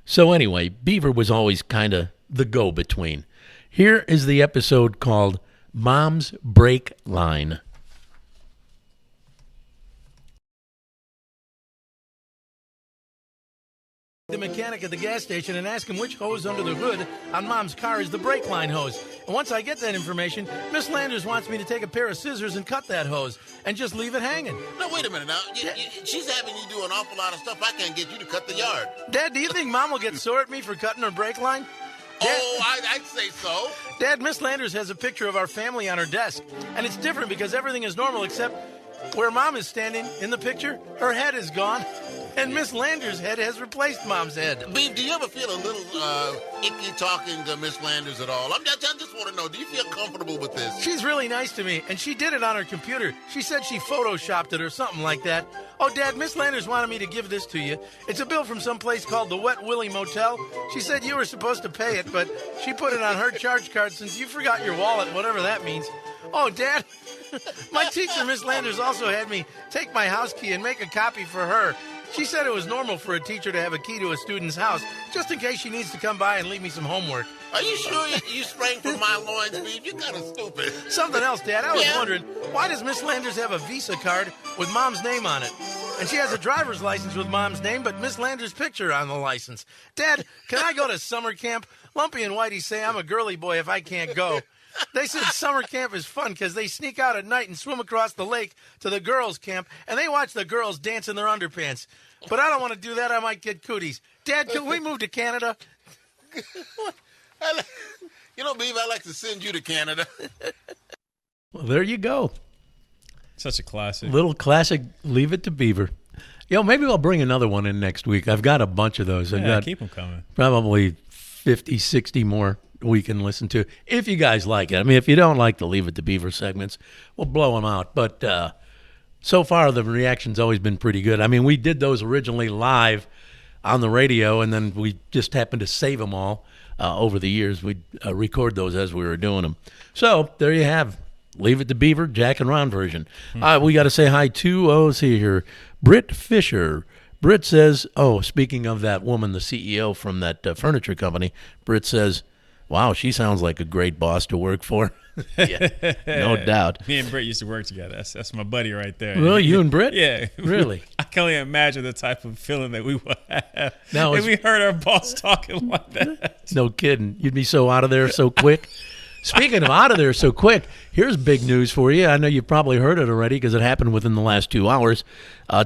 So anyway, Beaver was always kind of the go-between. Here is the episode called Mom's Brake Line. The mechanic at the gas station and ask him which hose under the hood on Mom's car is the brake line hose. And once I get that information, Miss Landers wants me to take a pair of scissors and cut that hose and just leave it hanging. No, wait a minute now. She's having you do an awful lot of stuff. I can't get you to cut the yard. Dad, do you think Mom will get sore at me for cutting her brake line? Dad, I'd say so. Dad, Miss Landers has a picture of our family on her desk, and it's different because everything is normal except where Mom is standing in the picture, her head is gone, and Miss Landers' head has replaced Mom's head. Beav, do you ever feel a little icky talking to Miss Landers at all? I just want to know, do you feel comfortable with this? She's really nice to me, and she did it on her computer. She said she photoshopped it or something like that. Oh, Dad, Miss Landers wanted me to give this to you. It's a bill from some place called the Wet Willie Motel. She said you were supposed to pay it, but she put it on her charge card since you forgot your wallet, whatever that means. Oh, Dad, my teacher, Miss Landers, also had me take my house key and make a copy for her. She said it was normal for a teacher to have a key to a student's house, just in case she needs to come by and leave me some homework. Are you sure you sprang from my loins, Beef? You're kind of stupid. Something else, Dad. I was wondering, why does Miss Landers have a Visa card with Mom's name on it? And she has a driver's license with Mom's name, but Miss Landers' picture on the license. Dad, can I go to summer camp? Lumpy and Whitey say I'm a girly boy if I can't go. They said summer camp is fun because they sneak out at night and swim across the lake to the girls' camp, and they watch the girls dance in their underpants. But I don't want to do that. I might get cooties. Dad, can we move to Canada? You know, Beef, I'd like to send you to Canada. Well, there you go. Such a classic. Little classic, Leave It to Beaver. Maybe I'll bring another one in next week. I've got a bunch of those. I've got keep them coming. Probably 50, 60 more we can listen to, if you guys like it. I mean, if you don't like the Leave It to Beaver segments, we'll blow them out. But so far, the reaction's always been pretty good. I mean, we did those originally live on the radio, and then we just happened to save them all over the years. We'd record those as we were doing them. So there you have Leave It to Beaver, Jack and Ron version. We got to say hi to, let's see here, Britt Fisher. Britt says, speaking of that woman, the CEO from that furniture company, Britt says, wow, she sounds like a great boss to work for. Yeah, no doubt. Me and Britt used to work together. That's my buddy right there. Well, you and Britt? Yeah. Really? I can only imagine the type of feeling that we would have now, if we heard our boss talking like that. No kidding. You'd be so out of there so quick. Speaking of out of there so quick, here's big news for you. I know you've probably heard it already because it happened within the last 2 hours.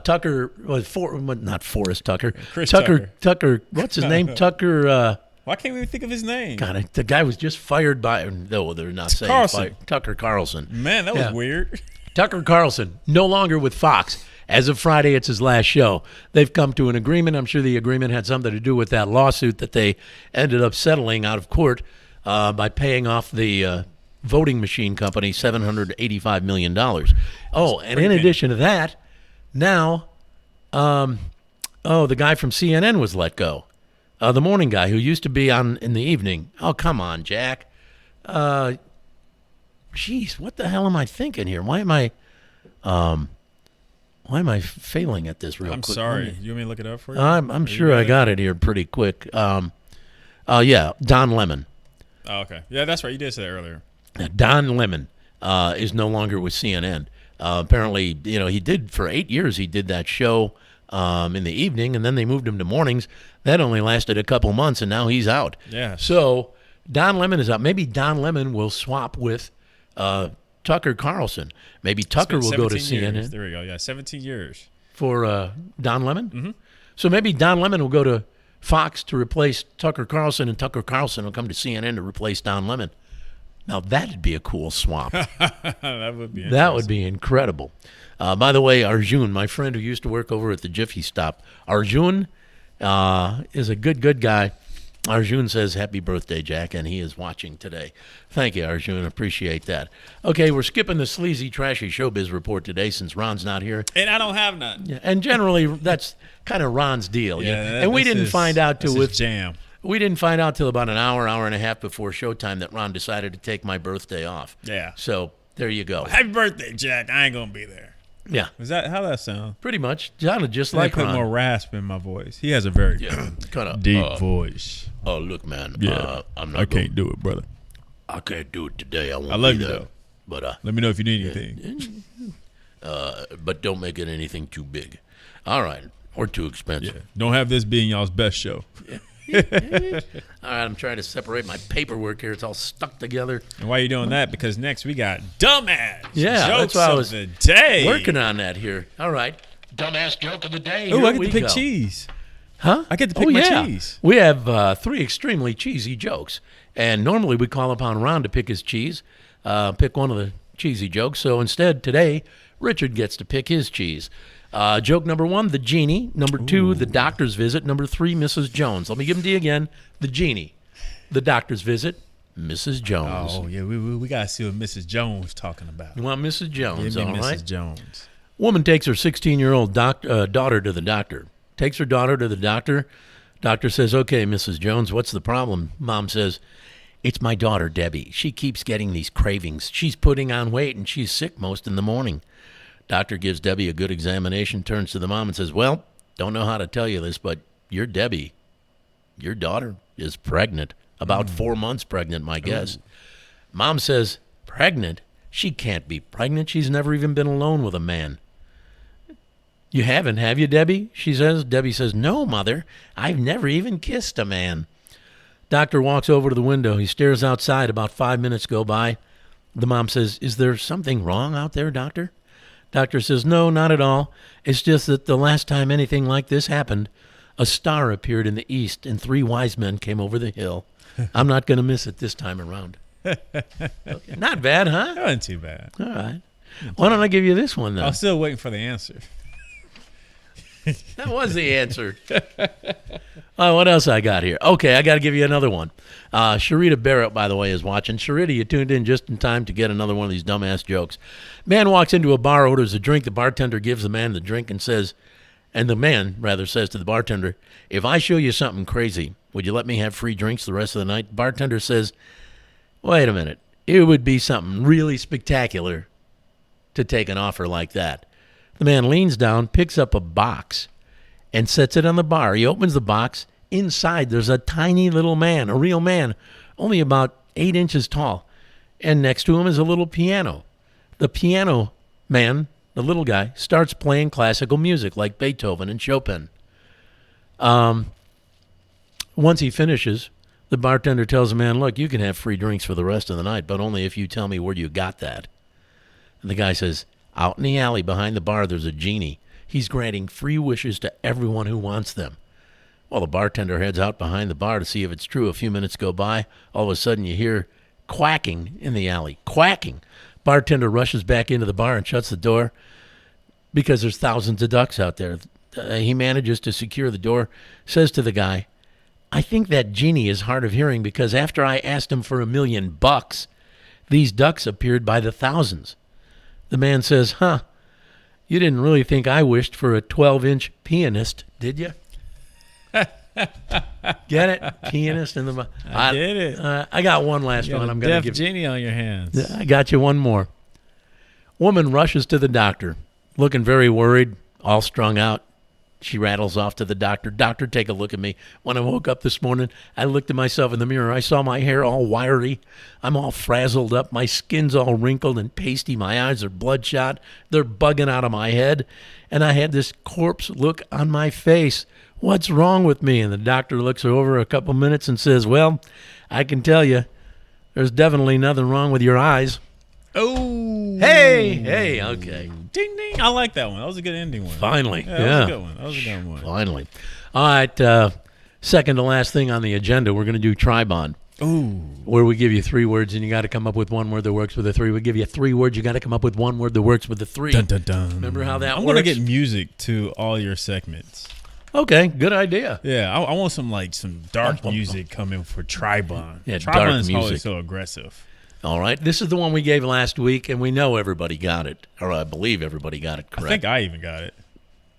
Tucker was not Forrest Tucker. Chris Tucker. What's his name? Tucker. Why can't we think of his name? God, the guy was just fired by. No, they're not saying Carlson. fired. Tucker Carlson. Man, that was weird. Tucker Carlson, no longer with Fox. As of Friday, it's his last show. They've come to an agreement. I'm sure the agreement had something to do with that lawsuit that they ended up settling out of court by paying off the voting machine company $785 million. And in addition to that, now, the guy from CNN was let go. The morning guy who used to be on in the evening. Oh, come on, Jack. Jeez, what the hell am I thinking here? Why am I failing at this real quick? I'm sorry. You want me to look it up for you? I'm sure I got it here pretty quick. Don Lemon. Oh, okay. Yeah, that's right. You did say that earlier. Don Lemon is no longer with CNN. Apparently, he did for 8 years. He did that show in the evening, and then they moved him to mornings. That only lasted a couple months, and now he's out. Yeah. So Don Lemon is out. Maybe Don Lemon will swap with Tucker Carlson. Maybe Tucker will go to CNN. Years. There we go. Yeah, 17 years. For Don Lemon? Mm-hmm. So maybe Don Lemon will go to Fox to replace Tucker Carlson, and Tucker Carlson will come to CNN to replace Don Lemon. Now, that'd be a cool swap. That would be interesting. That would be incredible. By the way, Arjun, my friend who used to work over at the Jiffy Stop, Arjun is a good guy. Arjun says, happy birthday, Jack, and he is watching today. Thank you, Arjun. Appreciate that. Okay, we're skipping the sleazy, trashy showbiz report today since Ron's not here. And I don't have none. Yeah, and generally, that's kind of Ron's deal. Yeah, and we didn't find out till with jam. We didn't find out till about an hour and a half before showtime that Ron decided to take my birthday off. Yeah. So there you go. Happy birthday, Jack. I ain't going to be there. Yeah. Is that how that sound? Pretty much. Sounded just like Ron. I put more rasp in my voice. He has a very kind of deep voice. Oh, look, man. Yeah. I can't do it, brother. I can't do it today. I won't. I love be you, there. though. But let me know if you need anything. But don't make it anything too big. All right. Or too expensive. Yeah. Don't have this being y'all's best show. All right, I'm trying to separate my paperwork here. It's all stuck together. And why are you doing that? Because next we got dumbass that's jokes why I of was the day. Working on that here. All right, dumbass joke of the day. Oh, Here I get we to pick go. cheese. Huh? I get to pick my cheese. We have 3 extremely cheesy jokes, and normally we call upon Ron to pick his cheese, pick one of the cheesy jokes. So instead, today, Richard gets to pick his cheese. Joke number 1, the genie. Number 2, the doctor's visit. Number 3, Mrs. Jones. Let me give them to you again. The genie, the doctor's visit, Mrs. Jones. Oh, yeah, we got to see what Mrs. Jones talking about. You want Mrs. Jones, Give me all Mrs. right? Jones. Woman takes her 16-year-old daughter to the doctor. Takes her daughter to the doctor. Doctor says, okay, Mrs. Jones, what's the problem? Mom says, it's my daughter, Debbie. She keeps getting these cravings. She's putting on weight, and she's sick most in the morning. Doctor gives Debbie a good examination, turns to the mom and says, well, don't know how to tell you this, but your Debbie, your daughter, is pregnant. About 4 months pregnant, my guess. Mom says, pregnant? She can't be pregnant. She's never even been alone with a man. You haven't, have you, Debbie? She says. Debbie says, no, Mother. I've never even kissed a man. Doctor walks over to the window. He stares outside. About 5 minutes go by. The mom says, is there something wrong out there, Doctor? Doctor says, no, not at all. It's just that the last time anything like this happened, a star appeared in the east and 3 wise men came over the hill. I'm not going to miss it this time around. Okay. Not bad, huh? That wasn't too bad. All right. Why don't I give you this one, though? I'm still waiting for the answer. That was the answer. What else I got here? Okay, I got to give you another one. Sharita Barrett, by the way, is watching. Sharita, you tuned in just in time to get another one of these dumbass jokes. Man walks into a bar, orders a drink. The bartender gives the man the drink and says, and the man, rather, says to the bartender, if I show you something crazy, would you let me have free drinks the rest of the night? The bartender says, wait a minute. It would be something really spectacular to take an offer like that. The man leans down, picks up a box, and sets it on the bar. He opens the box. Inside, there's a tiny little man, a real man, only about 8 inches tall. And next to him is a little piano. The piano man, the little guy, starts playing classical music like Beethoven and Chopin. Once he finishes, the bartender tells the man, look, you can have free drinks for the rest of the night, but only if you tell me where you got that. And the guy says, out in the alley behind the bar, there's a genie. He's granting free wishes to everyone who wants them. Well, the bartender heads out behind the bar to see if it's true. A few minutes go by. All of a sudden, you hear quacking in the alley. Quacking. Bartender rushes back into the bar and shuts the door because there's thousands of ducks out there. He manages to secure the door, says to the guy, I think that genie is hard of hearing because after I asked him for $1 million, these ducks appeared by the thousands. The man says, you didn't really think I wished for a 12-inch pianist, did you? Get it? Pianist in the... I get it. I got one last one. I'm going to give genie on your hands. I got you one more. Woman rushes to the doctor, looking very worried, all strung out. She rattles off to the doctor. Doctor, take a look at me. When I woke up this morning, I looked at myself in the mirror. I saw my hair all wiry. I'm all frazzled up. My skin's all wrinkled and pasty. My eyes are bloodshot. They're bugging out of my head. And I had this corpse look on my face. What's wrong with me? And the doctor looks over a couple minutes and says, well, I can tell you, there's definitely nothing wrong with your eyes. Oh. Hey, okay. Ding, ding. I like that one. That was a good ending one. Finally. Yeah. That was a good one. That was a good one. Finally. All right. Second to last thing on the agenda, we're going to do Tribond. Ooh. Where we give you 3 words and you got to come up with one word that works with the 3. We give you 3 words. You got to come up with one word that works with the 3. Dun, dun, dun. Remember how that I'm works? going to get music to all your segments. Okay, good idea. Yeah, I want some dark music coming for Tribond. Yeah, Tribond dark is music. always so aggressive. All right, this is the one we gave last week, and we know everybody got it, or I believe everybody got it correct. I think I even got it.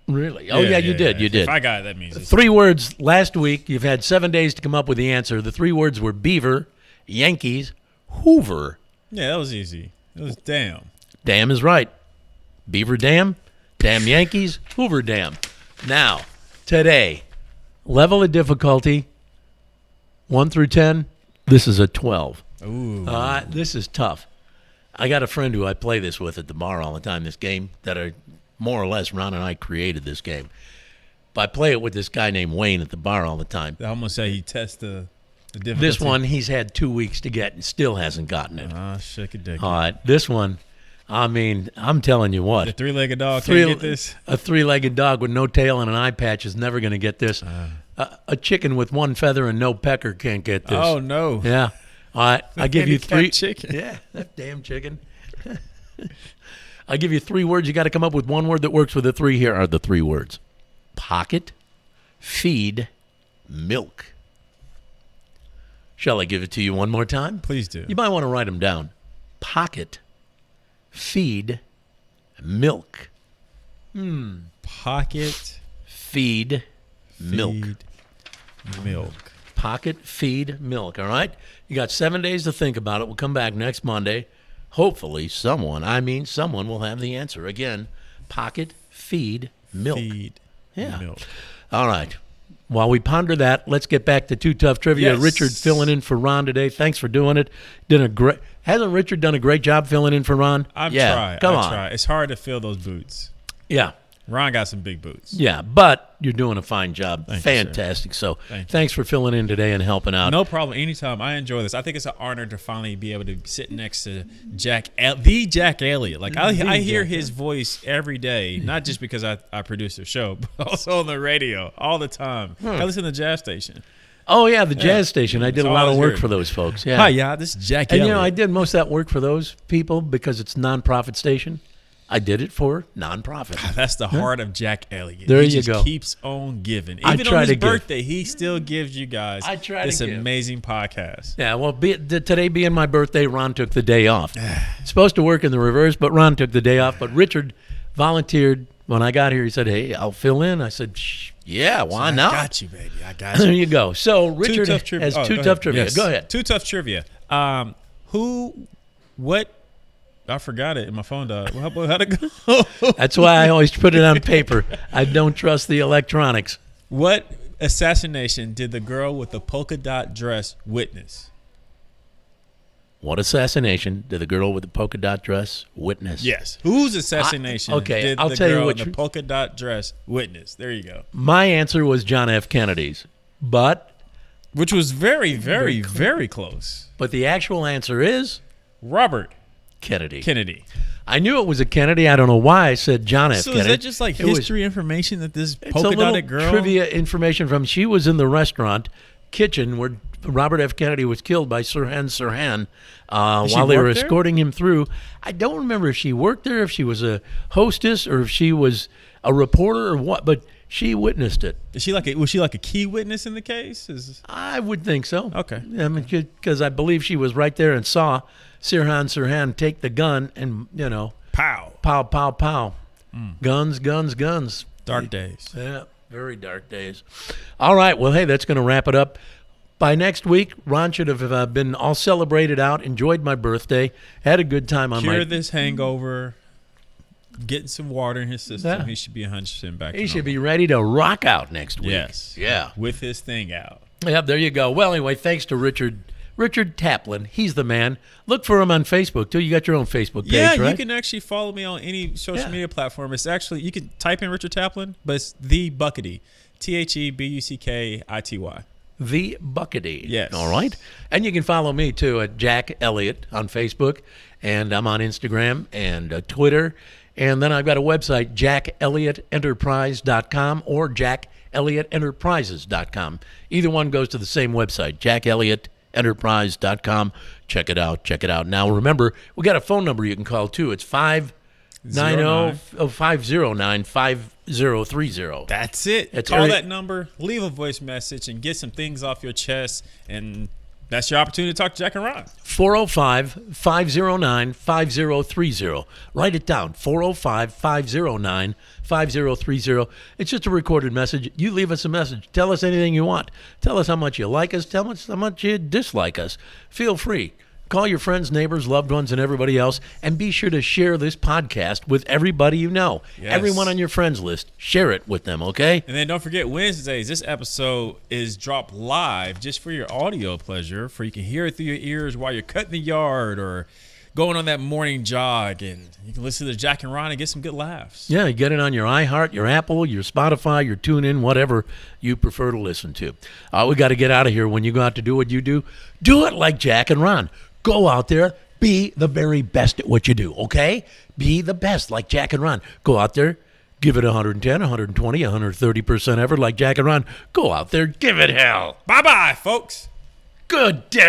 Really? Oh, yeah, you did. You did. If I got it, that means it's 3 words last week. You've had 7 days to come up with the answer. The 3 words were beaver, Yankees, Hoover. Yeah, that was easy. It was damn. Dam is right. Beaver Dam, Damn Yankees, Hoover Dam. Now, today, level of difficulty, 1 through 10, this is a 12. Ooh. This is tough. I got a friend who I play this with at the bar all the time, this game, that are more or less, Ron and I created this game. But I play it with this guy named Wayne at the bar all the time. I almost say he tests the difficulty. This one, he's had 2 weeks to get and still hasn't gotten it. Shake a dick. All right, this one, I mean, I'm telling you what. The 3-legged dog can't get this? A 3-legged dog with no tail and an eye patch is never going to get this. A chicken with 1 feather and no pecker can't get this. Oh, no. Yeah. All right, I give you 3. Chicken. Yeah, that damn chicken. I give you 3 words. You got to come up with 1 word that works with the 3. Here are the 3 words. Pocket, feed, milk. Shall I give it to you one more time? Please do. You might want to write them down. Pocket, feed, milk. Pocket, feed, milk. Milk. Pocket, feed, milk. All right? You got 7 days to think about it. We'll come back next Monday. Hopefully someone will have the answer. Again, pocket, feed, milk. Feed, Yeah. Milk. All right. While we ponder that, let's get back to Too Tough Trivia. Yes. Richard filling in for Ron today. Thanks for doing it. Hasn't Richard done a great job filling in for Ron? I'm yeah. trying. Come I'm on. trying. It's hard to fill those boots. Yeah. Ron got some big boots. Yeah, but you're doing a fine job. Thank you, sir. Fantastic. So Thank you. thanks for filling in today and helping out. No problem. Anytime. I enjoy this. I think it's an honor to finally be able to sit next to the Jack Elliott. Like I hear his voice every day, not just because I produce the show, but also on the radio all the time. I listen to the jazz station. Oh, yeah, the jazz station. I did That's a all lot I of was work hearing. for those folks. Yeah. Hi, yeah, this is Jack And, Elliott. I did most of that work for those people because it's a nonprofit station. I did it for nonprofit. That's the heart of Jack Elliott. There he you just go. keeps on giving. I Even try on his to give. birthday, he still gives you guys this give. amazing podcast. Yeah, well, today being my birthday, Ron took the day off. Supposed to work in the reverse, but Ron took the day off. But Richard volunteered when I got here. He said, "Hey, I'll fill in." I said, "Yeah, why not?" I got you, baby. I got you. There you go. So Richard has go Too ahead. Tough Trivia. Yes. Go ahead. Too Tough Trivia. What? I forgot it in my phone. How'd it go? That's why I always put it on paper. I don't trust the electronics. What assassination did the girl with the polka dot dress witness? What assassination did the girl with the polka dot dress witness? Yes. Whose assassination did I'll the tell you girl what in the polka dot dress witness? There you go. My answer was John F. Kennedy's, which was very, very, very close. But the actual answer is Robert Kennedy. I knew it was a Kennedy. I don't know why I said John F. So Kennedy. is that just like It was- history information that this It's a polka little dotted girl? trivia information from. She was in the restaurant kitchen where Robert F. Kennedy was killed by Sirhan Sirhan while they were work there? escorting him through. I don't remember if she worked there, if she was a hostess, or if she was a reporter or what. But she witnessed it. Was she like a key witness in the case? I would think so. Okay. I mean, because I believe she was right there and saw Sirhan Sirhan take the gun and pow, pow, pow, pow, guns, guns, guns. Dark days. Yeah, very dark days. All right. Well, hey, that's going to wrap it up. By next week, Ron should have been all celebrated out, enjoyed my birthday, had a good time on Cure this hangover, getting some water in his system. Yeah. He should be 100% back. He should be ready to rock out next week. Yes. Yeah. With his thing out. Yeah, there you go. Well, anyway, thanks to Richard Taplin. He's the man. Look for him on Facebook, too. You got your own Facebook page, Yeah, right? you can actually follow me on any social media platform. It's actually, you can type in Richard Taplin, but it's The Buckety. TheBuckity. The Buckety. Yes. All right. And you can follow me, too, at Jack Elliott on Facebook. And I'm on Instagram and Twitter. And then I've got a website, JackElliottEnterprise.com or JackElliottEnterprises.com. Either one goes to the same website, JackElliottEnterprise.com. Check it out. Check it out. Now, remember, we got a phone number you can call, too. It's 590-5030. That's it. It's Call area- that number, leave a voice message, and get some things off your chest. And that's your opportunity to talk to Jack and Ron. 405-509-5030. Write it down, 405-509-5030. It's just a recorded message. You leave us a message. Tell us anything you want. Tell us how much you like us. Tell us how much you dislike us. Feel free. Call your friends, neighbors, loved ones, and everybody else. And be sure to share this podcast with everybody you know. Yes. Everyone on your friends list. Share it with them, okay? And then don't forget, Wednesdays, this episode is dropped live just for your audio pleasure, for you can hear it through your ears while you're cutting the yard or going on that morning jog. And you can listen to Jack and Ron and get some good laughs. Yeah, you get it on your iHeart, your Apple, your Spotify, your TuneIn, whatever you prefer to listen to. We got to get out of here. When you go out to do what you do it like Jack and Ron. Go out there, be the very best at what you do, okay? Be the best like Jack and Ron. Go out there, give it 110, 120, 130% effort like Jack and Ron. Go out there, give it hell. Bye-bye, folks. Good day.